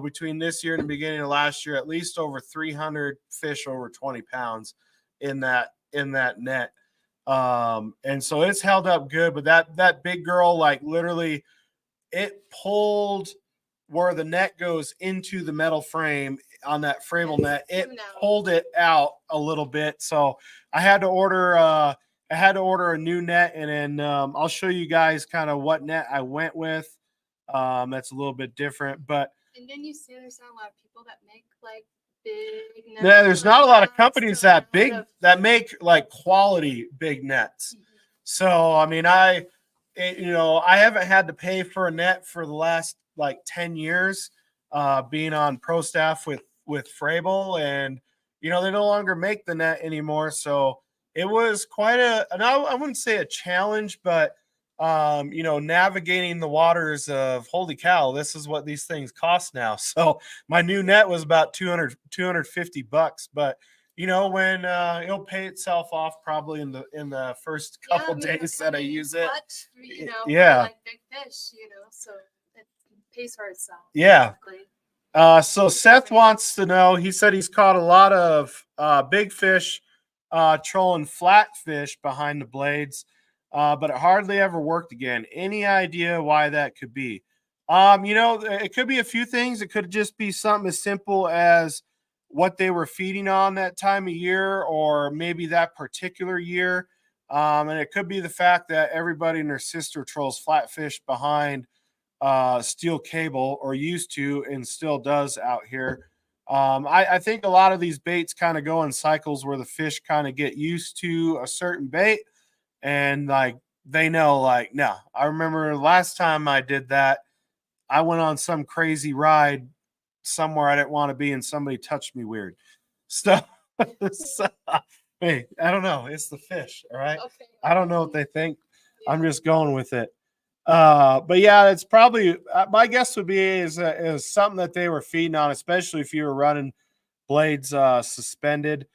between this year and the beginning of last year, at least over 300 fish over 20 pounds in that net. And so it's held up good, but that big girl, like, literally it pulled where the net goes into the metal frame on that Fravel net. It pulled it out a little bit. So I had to order a new net, and then I'll show you guys kind of what net I went with. That's a little bit different, but and then you see there's not a lot of people that make like big nets. Yeah, there's not a lot of companies so that make like quality big nets. So I mean, I haven't had to pay for a net for the last like 10 years, being on pro staff with Frable, and they no longer make the net anymore. So it was quite and I wouldn't say a challenge, but navigating the waters of holy cow, this is what these things cost now. So my new net was about $250, but when it'll pay itself off probably in the first couple days that I use it. Yeah, like big fish, so it pays for itself. Yeah. Basically. So Seth wants to know. He said he's caught a lot of big fish trolling flat fish behind the blades, but it hardly ever worked again. Any idea why that could be? It could be a few things. It could just be something as simple as what they were feeding on that time of year, or maybe that particular year. And it could be the fact that everybody and their sister trolls flatfish behind steel cable, or used to and still does out here. I think a lot of these baits kind of go in cycles where the fish kind of get used to a certain bait, and like they know, like, no. I remember last time I did that, I went on some crazy ride somewhere I didn't want to be, and somebody touched me weird. So, hey, I don't know. It's the fish, all right? Okay. I don't know what they think. Yeah. I'm just going with it. But yeah, it's probably my guess would be is something that they were feeding on, especially if you were running blades suspended.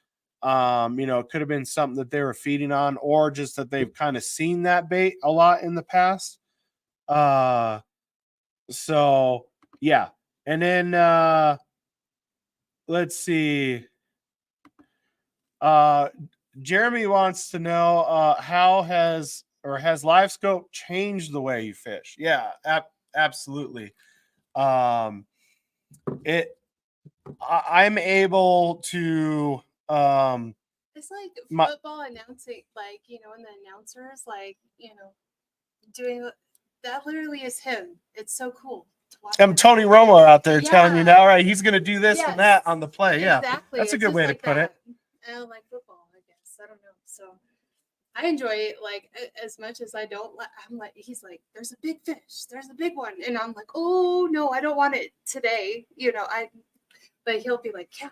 It could have been something that they were feeding on, or just that they've kind of seen that bait a lot in the past. So yeah. And then let's see. Jeremy wants to know how has LiveScope changed the way you fish? Yeah, absolutely. I'm able to it's like football announcing, like, and the announcers, like, doing that literally is him. It's so cool. I'm Tony Romo out there telling you now, right? He's going to do this and that on the play. Yeah, exactly. That's a good way to put it. I don't like football, I guess. I don't know. So I enjoy it, like, as much as I don't. I'm like, he's like, there's a big fish. There's a big one. And I'm like, oh, no, I don't want it today. But he'll be like, yeah,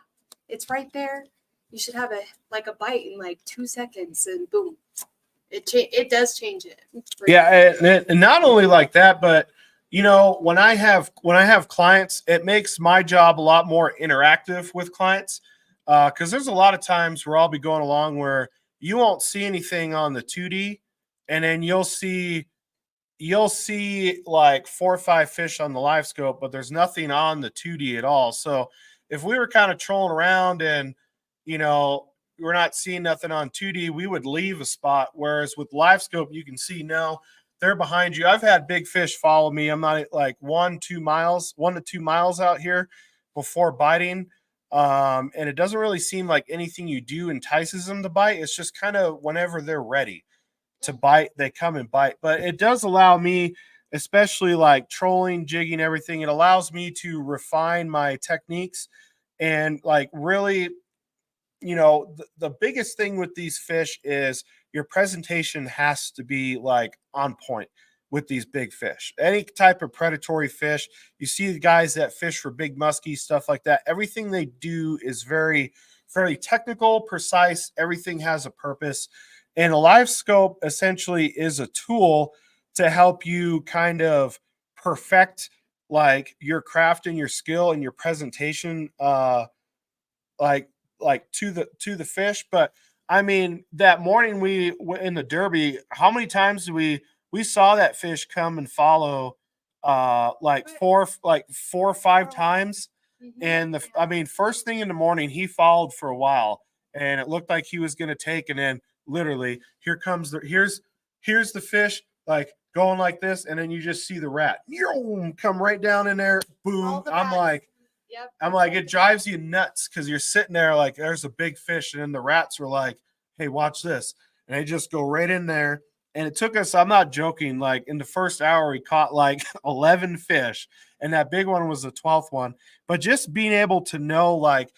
it's right there. You should have a bite in like 2 seconds, and boom. It does change it. Yeah, and not only like that, but when I have clients, it makes my job a lot more interactive with clients, because there's a lot of times where I'll be going along where you won't see anything on the 2D, and then you'll see like 4 or 5 fish on the live scope, but there's nothing on the 2D at all. So if we were kind of trolling around and we're not seeing nothing on 2D, we would leave a spot. Whereas with live scope, you can see, no, they're behind you. I've had big fish follow me. I'm not like 1 to 2 miles out here before biting. And it doesn't really seem like anything you do entices them to bite. It's just kind of whenever they're ready to bite, they come and bite. But it does allow me, especially like trolling, jigging, everything, it allows me to refine my techniques and like really, the biggest thing with these fish is your presentation has to be like on point with these big fish. Any type of predatory fish, you see the guys that fish for big muskie, stuff like that. Everything they do is very, very technical, precise. Everything has a purpose. And a live scope essentially is a tool to help you kind of perfect like your craft and your skill and your presentation, like to the fish. But I mean, that morning we in the Derby, how many times we saw that fish come and follow like four or five times. And I mean, first thing in the morning, he followed for a while, and it looked like he was going to take, and then literally here's the fish, like going like this, and then you just see the rat come right down in there, boom. I'm like, it drives you nuts because you're sitting there like there's a big fish, and then the rats were like, hey, watch this. And they just go right in there. And it took us, I'm not joking, like in the first hour, we caught like 11 fish. And that big one was the 12th one. But just being able to know, like,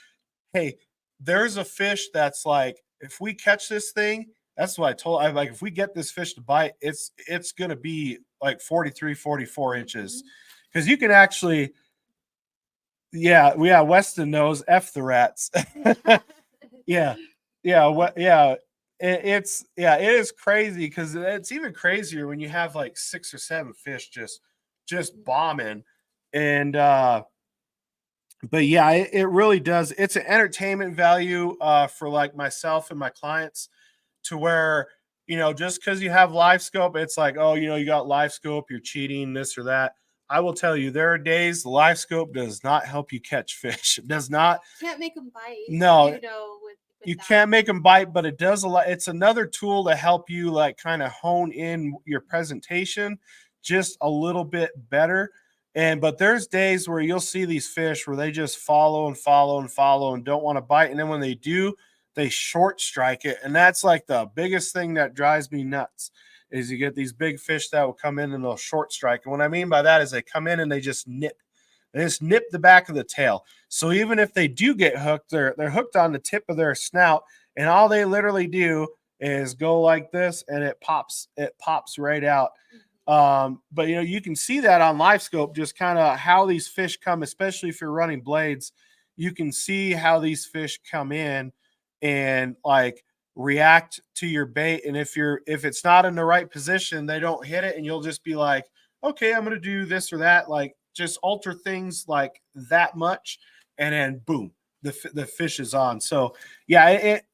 hey, there's a fish that's like, if we catch this thing, that's what I'm like, if we get this fish to bite, it's going to be like 43, 44 inches. Because you can actually, yeah, Weston knows F the rats. Yeah. Yeah. It is crazy because it's even crazier when you have like 6 or 7 fish just bombing. And but yeah, it really does. It's an entertainment value for like myself and my clients, to where, just because you have live scope, it's like, oh, you got live scope, you're cheating, this or that. I will tell you, there are days the live scope does not help you catch fish. It does not. Can't make them bite. No, with you that. can't make them bite, but it does a lot. It's another tool to help you like kind of hone in your presentation just a little bit better. But there's days where you'll see these fish where they just follow and follow and follow and don't want to bite. And then when they do, they short strike it. And that's like the biggest thing that drives me nuts, is you get these big fish that will come in and they'll short strike. And what I mean by that is they come in and they just nip the back of the tail. So even if they do get hooked, they're hooked on the tip of their snout, and all they literally do is go like this, and it pops right out. But you can see that on live scope, just kind of how these fish come, especially if you're running blades. You can see how these fish come in and like react to your bait. And if it's not in the right position, they don't hit it, and you'll just be like, okay, I'm gonna do this or that, like just alter things like that much, and then boom, the fish is on. So yeah, it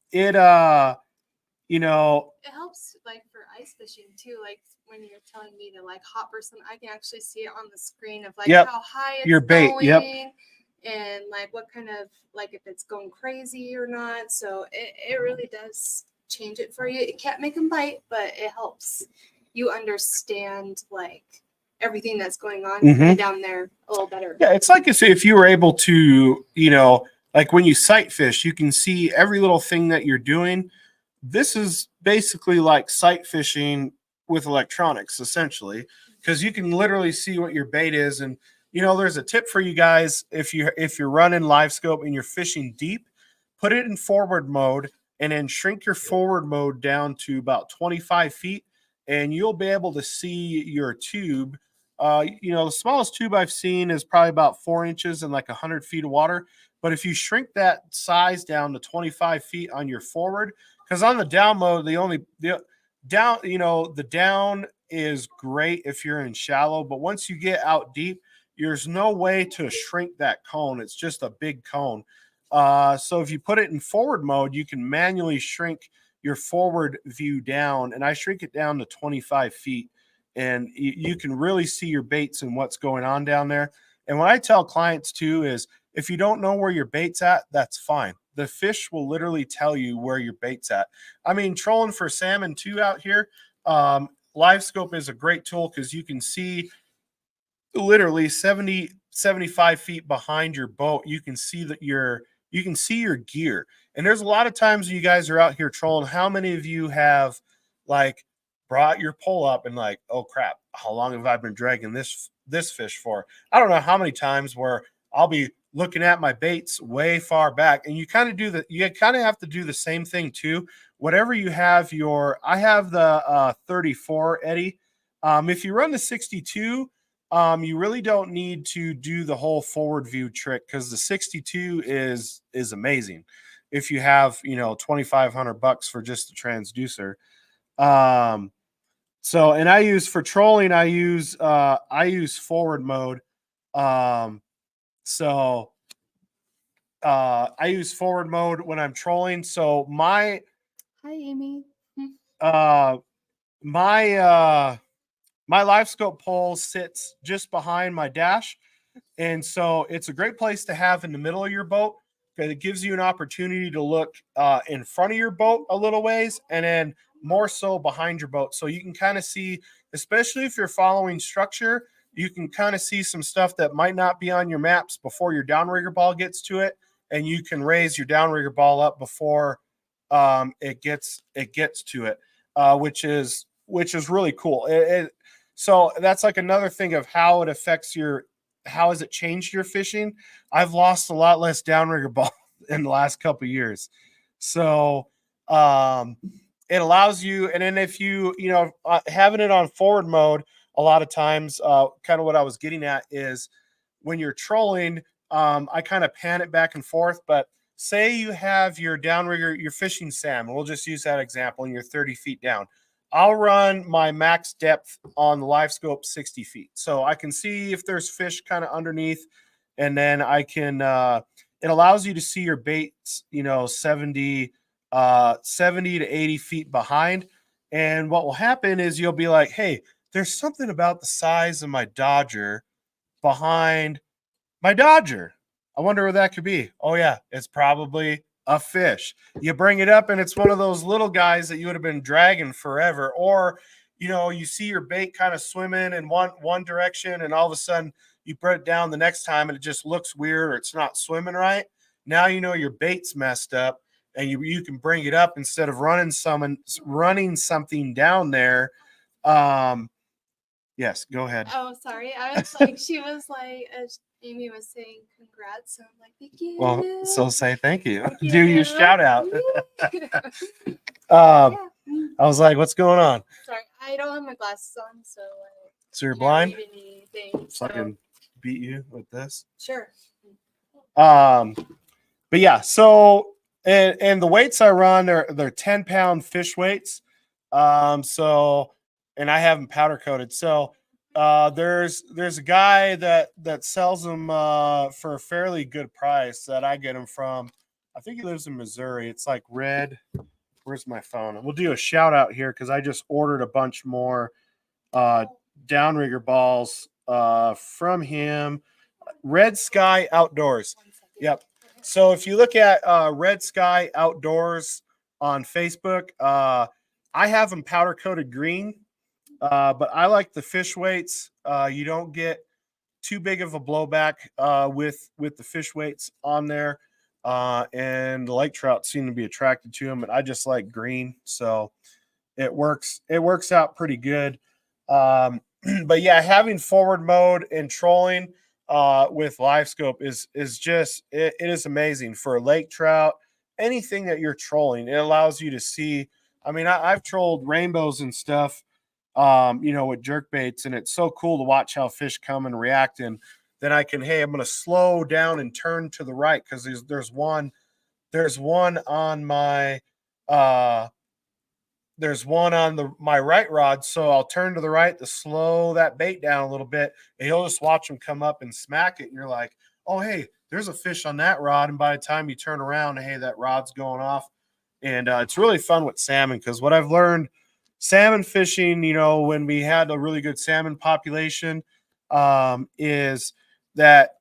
helps like for ice fishing too. Like when you're telling me to like hop or something, I can actually see it on the screen of like how high it's your bait, going, and like what kind of, like if it's going crazy or not. So it really does change it for you. It can't make them bite, but it helps you understand like everything that's going on down there a little better. Yeah, it's like if you were able to, like when you sight fish, you can see every little thing that you're doing. This is basically like sight fishing with electronics, essentially, because you can literally see what your bait is. And there's a tip for you guys: if you're running live scope and you're fishing deep, put it in forward mode and then shrink your forward mode down to about 25 feet, and you'll be able to see your tube. The smallest tube I've seen is probably about 4 inches and like 100 feet of water. But if you shrink that size down to 25 feet on your forward, because on the down mode, the down is great if you're in shallow, but once you get out deep, there's no way to shrink that cone. It's just a big cone. So if you put it in forward mode, you can manually shrink your forward view down, and I shrink it down to 25 feet. And you can really see your baits and what's going on down there. And what I tell clients too is, if you don't know where your bait's at, that's fine. The fish will literally tell you where your bait's at. I mean, trolling for salmon too out here, live scope is a great tool because you can see literally 70, 75 feet behind your boat. You can see your gear. And there's a lot of times when you guys are out here trolling, how many of you have like brought your pole up and like, oh crap, how long have I been dragging this fish for? I don't know how many times where I'll be looking at my baits way far back, and you kind of have to do the same thing too. Whatever you have I have the 34 Eddie. If you run the 62, you really don't need to do the whole forward view trick, because the 62 is amazing if you have $2,500 for just the transducer. So, and I use for trolling, I use forward mode. So I use forward mode when I'm trolling. So hi Amy. My live scope pole sits just behind my dash, and so it's a great place to have in the middle of your boat, because it gives you an opportunity to look in front of your boat a little ways, and then more so behind your boat. So you can kind of see, especially if you're following structure, you can kind of see some stuff that might not be on your maps before your downrigger ball gets to it, and you can raise your downrigger ball up before it gets to it, which is really cool. So that's like another thing of how it affects how has it changed your fishing. I've lost a lot less downrigger ball in the last couple of years. So it allows you, and then if you having it on forward mode, a lot of times, kind of what I was getting at is when you're trolling, I kind of pan it back and forth. But say you have your downrigger, you're fishing salmon. We'll just use that example, and you're 30 feet down. I'll run my max depth on the live scope 60 feet. So I can see if there's fish kind of underneath, and then I can, it allows you to see your baits, 70 to 80 feet behind. And what will happen is you'll be like, hey, there's something about the size of my Dodger behind my Dodger. I wonder what that could be. Oh, yeah, it's probably a fish. You bring it up, and it's one of those little guys that you would have been dragging forever. Or, you see your bait kind of swimming in one direction, and all of a sudden you put it down the next time, and it just looks weird, or it's not swimming right. Now your bait's messed up, and you can bring it up instead of running something down there. Yes, go ahead. Oh, sorry. I was like, she was like, Amy was saying congrats. So I'm like, thank you. Well, so say thank you. Thank Do your you. shout out. Yeah. I was like, what's going on? Sorry, I don't have my glasses on, so So you're can't blind? read anything, So I can beat you with this. Sure. But yeah, so and the weights I run, they're 10-pound fish weights. And I have them powder coated. So there's a guy that sells them for a fairly good price that I get them from. I think he lives in Missouri. It's like Red. Where's my phone? And we'll do a shout out here because I just ordered a bunch more downrigger balls from him. Red Sky Outdoors. Yep. So if you look at Red Sky Outdoors on Facebook, I have them powder coated green, but I like the fish weights. You don't get too big of a blowback with the fish weights on there, and the lake trout seem to be attracted to them. And I just like green, so it works out pretty good. But yeah, having forward mode and trolling with live scope is just it is amazing for lake trout. Anything that you're trolling, it allows you to see. I mean, I've trolled rainbows and stuff, with jerk baits, and it's so cool to watch how fish come and react. And then I'm going to slow down and turn to the right because there's one on my there's one on my right rod, so I'll turn to the right to slow that bait down a little bit, and you'll just watch him come up and smack it, and you're like, oh, hey, there's a fish on that rod, and by the time you turn around, hey, that rod's going off. And it's really fun with salmon because what I've learned, salmon fishing, when we had a really good salmon population, is that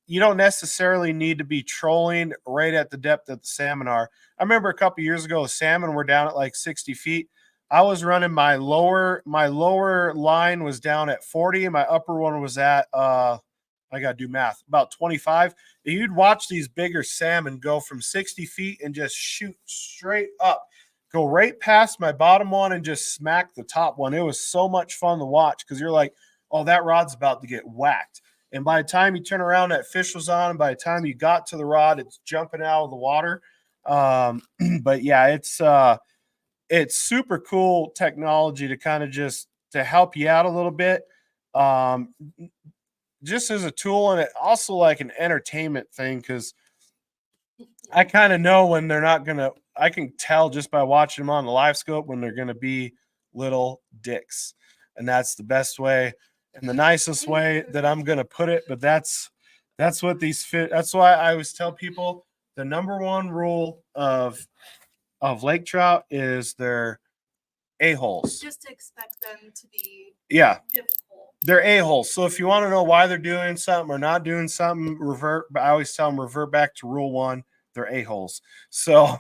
you don't necessarily need to be trolling right at the depth that the salmon are. I remember a couple years ago, the salmon were down at like 60 feet. I was running my lower line was down at 40, and my upper one was at I gotta do math, about 25. And you'd watch these bigger salmon go from 60 feet and just shoot straight up, go right past my bottom one and just smack the top one. It was so much fun to watch because you're like, oh, that rod's about to get whacked. And by the time you turn around, that fish was on. And by the time you got to the rod, it's jumping out of the water. But yeah, it's super cool technology to kind of just to help you out a little bit, just as a tool, and it also like an entertainment thing because I kind of know when they're not gonna. I can tell just by watching them on the live scope when they're gonna be little dicks, and that's the best way and the nicest way that I'm gonna put it. But that's what these fit. That's why I always tell people the number one rule of lake trout is they're a-holes. Just to expect them to be difficult. They're a-holes. So if you want to know why they're doing something or not doing something, I always tell them revert back to rule one. They're a-holes. So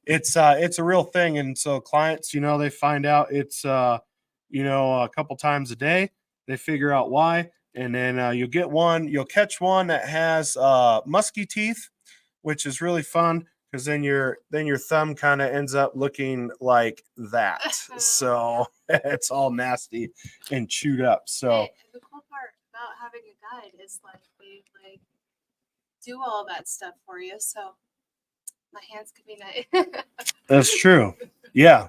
it's a real thing. And so clients, they find out it's a couple times a day. They figure out why, and then you'll catch one that has musky teeth, which is really fun because then your thumb kind of ends up looking like that. So it's all nasty and chewed up. So hey, the cool part about having a guide is like they do all that stuff for you. So my hands could be nice. That's true. Yeah.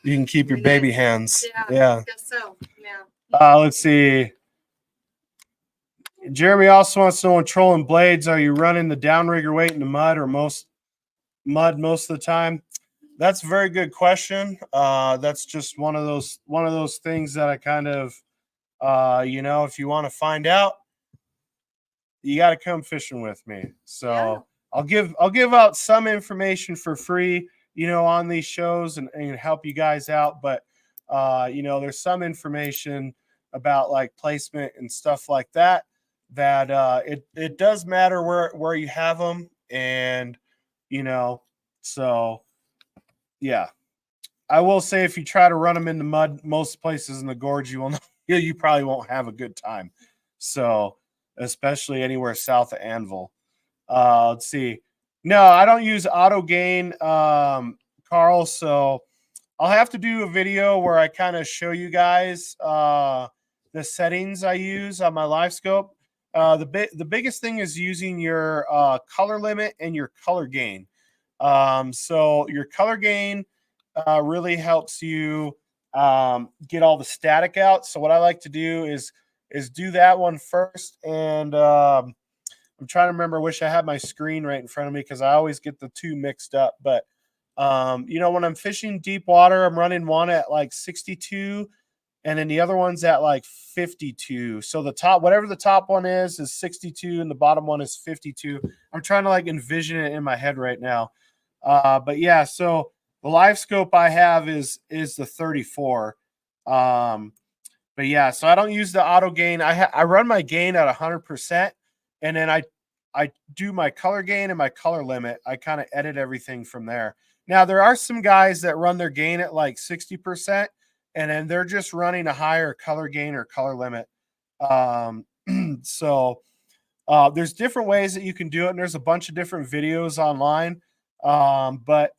You can keep your Be baby nice. hands. Yeah, Yeah. I guess so. Yeah. Let's see. Jeremy also wants to know when trolling blades, are you running the downrigger weight in the mud or most of the time? That's a very good question. That's just one of those things that I kind of if you want to find out, you got to come fishing with me. So Yeah. I'll give out some information for free, on these shows and help you guys out. But there's some information about like placement and stuff like that it does matter where you have them, and so yeah. I will say if you try to run them in the mud, most places in the gorge, you probably won't have a good time. So, especially anywhere south of Anvil. Let's see. No, I don't use auto gain, Carl. So I'll have to do a video where I kind of show you guys the settings I use on my live scope. The biggest thing is using your color limit and your color gain. So your color gain really helps you get all the static out. So what I like to do is do that one first. And I'm trying to remember. I wish I had my screen right in front of me because I always get the two mixed up. But when I'm fishing deep water, I'm running one at like 62, and then the other one's at like 52. So the top, whatever the top one is 62, and the bottom one is 52. I'm trying to like envision it in my head right now. But yeah, so the live scope I have is the 34. But yeah, so I don't use the auto gain. I run my gain at 100%, and then I do my color gain and my color limit. I kind of edit everything from there. Now there are some guys that run their gain at like 60%, and then they're just running a higher color gain or color limit. So there's different ways that you can do it, and there's a bunch of different videos online. But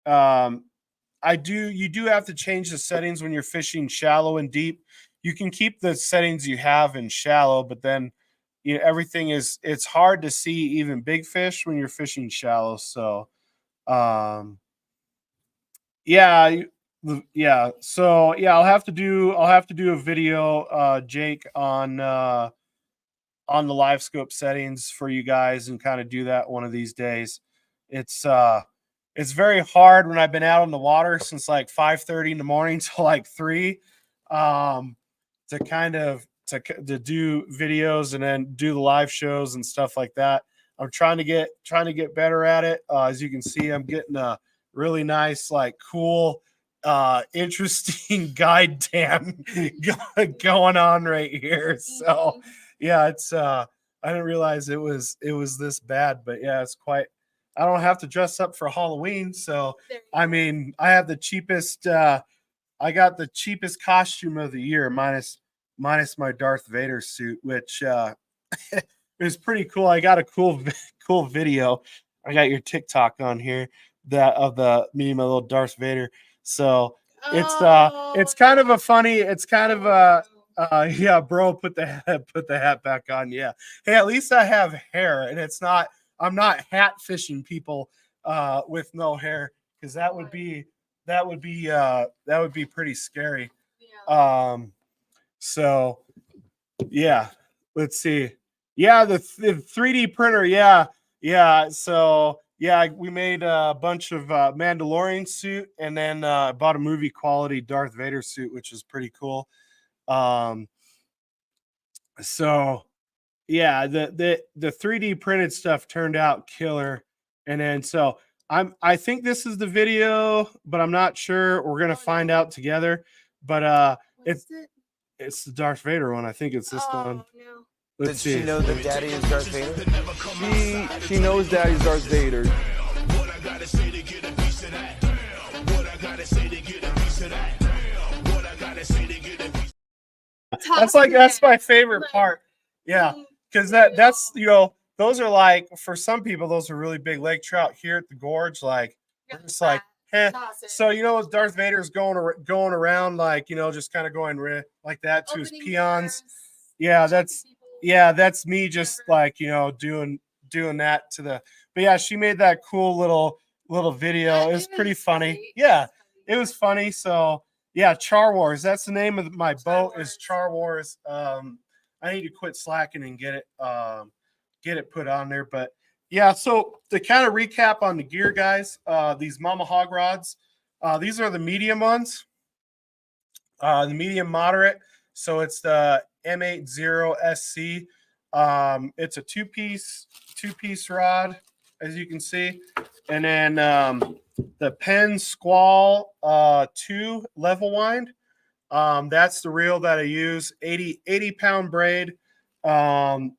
you do have to change the settings when you're fishing shallow and deep. You can keep the settings you have in shallow, but then everything it's hard to see even big fish when you're fishing shallow. So yeah. So yeah, I'll have to do a video, Jake, on the live scope settings for you guys and kind of do that one of these days. It's very hard when I've been out on the water since like 5:30 in the morning till like 3, to kind of to do videos and then do the live shows and stuff like that. I'm trying to get better at it. As you can see, I'm getting a really nice, like cool, interesting guide dam going on right here. So yeah, it's I didn't realize it was this bad, but yeah, it's quite. I don't have to dress up for Halloween, so I mean, I have the cheapest. I got the cheapest costume of the year, minus my Darth Vader suit, which is pretty cool. I got a cool video. I got your TikTok on here of me and my little Darth Vader. So it's kind of a funny. It's kind of a. Yeah, bro, put the hat back on. Yeah. Hey, at least I have hair, and I'm not hat fishing people with no hair, because that would be pretty scary. Yeah. So yeah, let's see. Yeah, the 3D printer. Yeah. So yeah, we made a bunch of Mandalorian suit, and then bought a movie quality Darth Vader suit, which is pretty cool. So yeah, the 3D printed stuff turned out killer. And then so I think this is the video, but I'm not sure. We're gonna find out together. But it's the Darth Vader one. I think it's this one. No. Let's see. Does she know that Daddy is Darth Vader? She knows Daddy's Darth Vader. What I gotta say to get a piece of that? What I gotta say to get a piece of that? What I gotta say to get a piece. That's my favorite part. Yeah, because that's those are like, for some people, those are really big lake trout here at the gorge. Like it's like, so Darth Vader's going around like just kind of going like that to his peons. Yeah, that's me just like doing doing that to the. But yeah, she made that cool little video. It was pretty funny. Yeah, it was funny. So yeah, Char Wars. That's the name of my boat. Is Char Wars. I need to quit slacking and get it put on there. But yeah, so to kind of recap on the gear, guys, these Mama Hog rods, these are the medium ones, the medium moderate. So it's the M80SC. It's a two-piece rod, as you can see. And then the Penn Squall 2 level wind. That's the reel that I use. 80 pound braid, to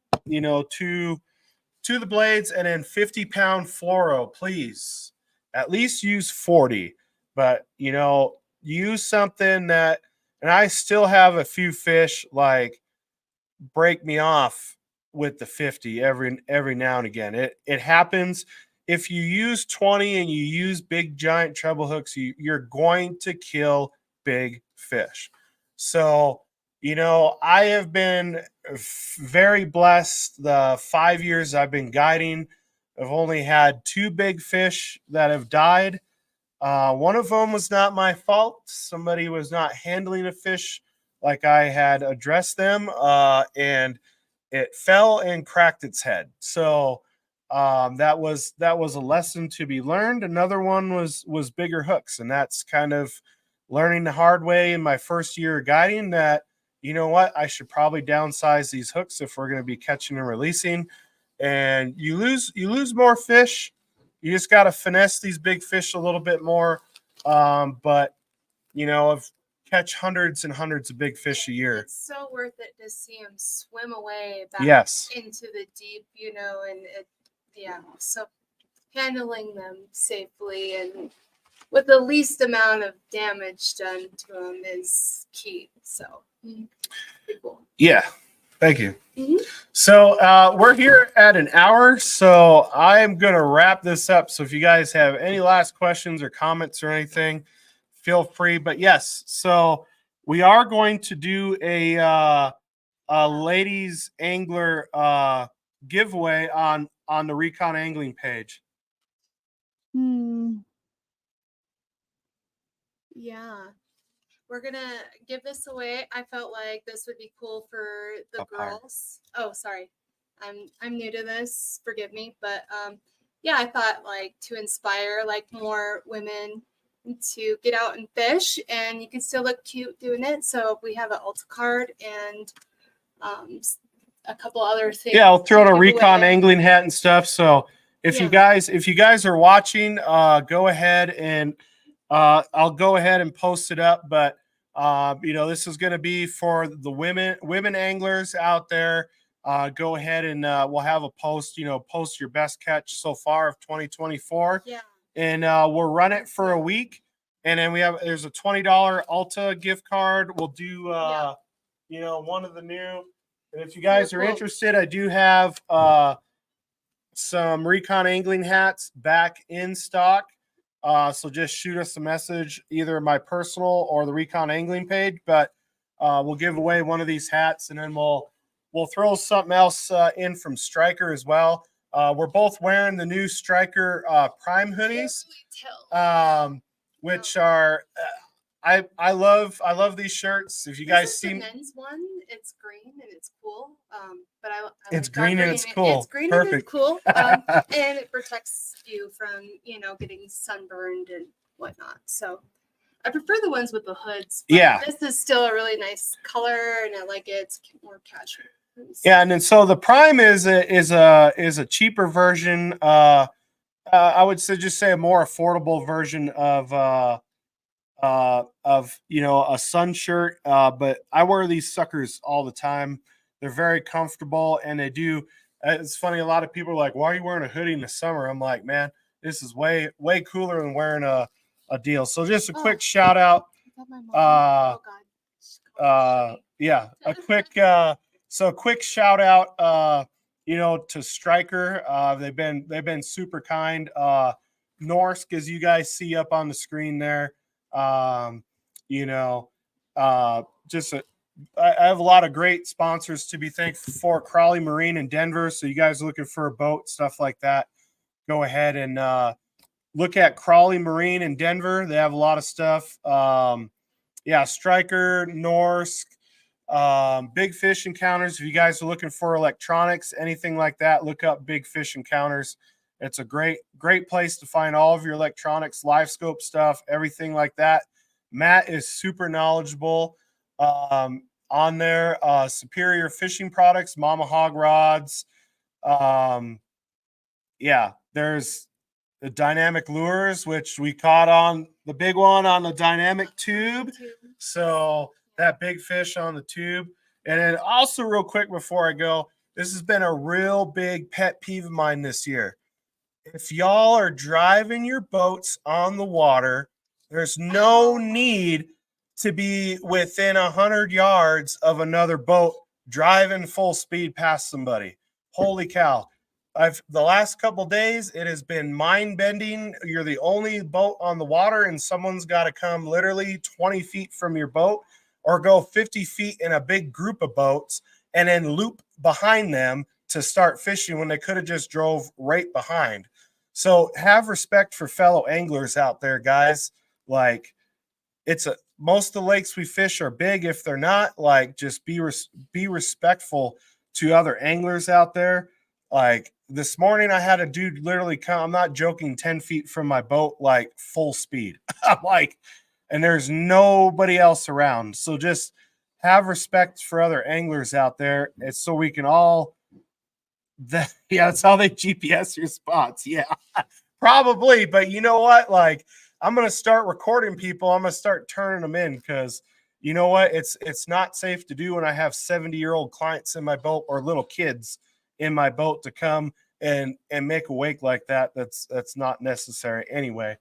the blades, and then 50-pound fluoro. Please, at least use 40. But use something that. And I still have a few fish like break me off with the 50 every now and again. It happens. If you use 20 and you use big giant treble hooks, you're going to kill big fish. So, I have been very blessed. The 5 years I've been guiding, I've only had 2 big fish that have died. One of them was not my fault. Somebody was not handling a fish like I had addressed them, and it fell and cracked its head. So that was a lesson to be learned. Another one was bigger hooks, and that's kind of learning the hard way in my first year of guiding that, I should probably downsize these hooks if we're going to be catching and releasing. And you lose more fish. You just got to finesse these big fish a little bit more. But I've catch hundreds and hundreds of big fish a year. It's so worth it to see them swim away back into the deep, so handling them safely and with the least amount of damage done to them is key. So, pretty cool. Yeah. Thank you. Mm-hmm. So we're here at an hour, so I'm going to wrap this up. So if you guys have any last questions or comments or anything, feel free. But yes, so we are going to do a ladies angler giveaway on the Recon angling page. Yeah. We're going to give this away. I felt like this would be cool for the girls. Oh, sorry. I'm new to this. Forgive me. But I thought to inspire more women to get out and fish, and you can still look cute doing it. So we have an Ulta card and a couple other things. Yeah, I'll throw out a Recon angling hat and stuff. So if you guys are watching, go ahead and I'll go ahead and post it up. But this is going to be for the women anglers out there. Go ahead and we'll have a post. Post your best catch so far of 2024. Yeah. And we'll run it for a week, and then there's a $20 Ulta gift card. We'll do one of the new. And if you guys are interested, I do have some Recon angling hats back in stock. So just shoot us a message, either my personal or the Recon angling page. But we'll give away one of these hats, and then we'll throw something else in from Striker as well. We're both wearing the new Striker Prime hoodies, which are I love these shirts. If you guys see the men's one, it's green and it's cool. But I it's green and it's cool. It's green Perfect. and it's cool. And it protects you from getting sunburned and whatnot. So I prefer the ones with the hoods. Yeah, this is still a really nice color, and I like it. It's more casual. Yeah, and then so the Prime is a cheaper version. I would say a more affordable version of a sun shirt. But I wear these suckers all the time. They're very comfortable, and they do. It's funny. A lot of people are like, "Why are you wearing a hoodie in the summer?" I'm like, "Man, this is way cooler than wearing a deal." So just a quick shout out. A quick. So quick shout out, to Striker. They've been super kind. Norsk, as you guys see up on the screen there, just I have a lot of great sponsors to be thankful for. Crawley Marine in Denver. So you guys are looking for a boat, stuff like that, go ahead and look at Crawley Marine in Denver. They have a lot of stuff. Yeah, Striker, Norsk, Big Fish Encounters. If you guys are looking for electronics, anything like that, look up Big Fish Encounters. It's a great place to find all of your electronics, live scope stuff, everything like that. Matt is super knowledgeable on there. Superior Fishing Products, Mama Hog Rods. Yeah, there's the dynamic lures, which we caught on the big one on the dynamic tube. So that big fish on the tube. And then also real quick before I go, this has been a real big pet peeve of mine this year. If y'all are driving your boats on the water, there's no need to be within 100 yards of another boat driving full speed past somebody. Holy cow. The last couple days, it has been mind-bending. You're the only boat on the water, and someone's got to come literally 20 feet from your boat or go 50 feet in a big group of boats and then loop behind them to start fishing when they could have just drove right behind. So have respect for fellow anglers out there, guys. Like, most of the lakes we fish are big. If they're not, like, just be respectful to other anglers out there. Like, this morning I had a dude literally come, I'm not joking, 10 feet from my boat, like full speed. I'm like, and there's nobody else around. So just have respect for other anglers out there. It's so we can all, that's how they GPS your spots. Yeah, probably. But you know what? Like, I'm going to start recording people. I'm going to start turning them in because you know what? It's not safe to do when I have 70-year-old clients in my boat or little kids in my boat to come and make a wake like that. That's not necessary anyway.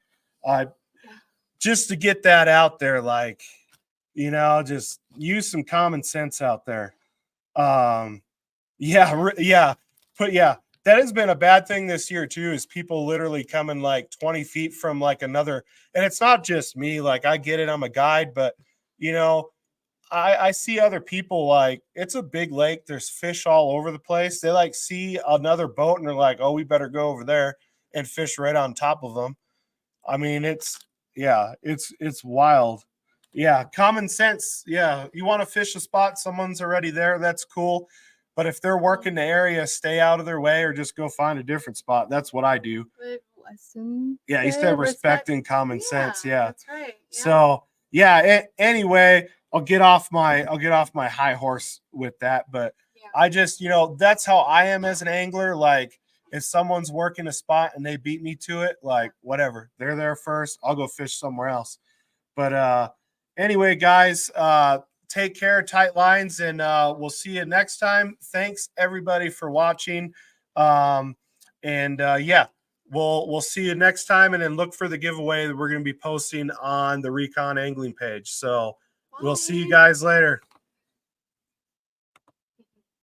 Just to get that out there, like, you know, just use some common sense out there. That has been a bad thing this year too, is people literally coming like 20 feet from like another, and it's not just me. Like, I get it, I'm a guide, but you know, I see other people, like, it's a big lake. There's fish all over the place. They like see another boat and they're like, oh, we better go over there and fish right on top of them. I mean, it's wild. Yeah. Common sense. Yeah. You want to fish a spot, someone's already there. That's cool. But if they're working the area, stay out of their way or just go find a different spot. That's what I do. Yeah. You said respect and common sense. Yeah. That's right. Yeah. So yeah. Anyway, I'll get off my high horse with that, but Yeah. I just, you know, that's how I am as an angler. Like, if someone's working a spot and they beat me to it, like, whatever, they're there first, I'll go fish somewhere else. But anyway, guys, take care, tight lines, and we'll see you next time. Thanks everybody for watching. Yeah, we'll see you next time, and then look for the giveaway that we're going to be posting on the Recon angling page. So we'll see you guys later.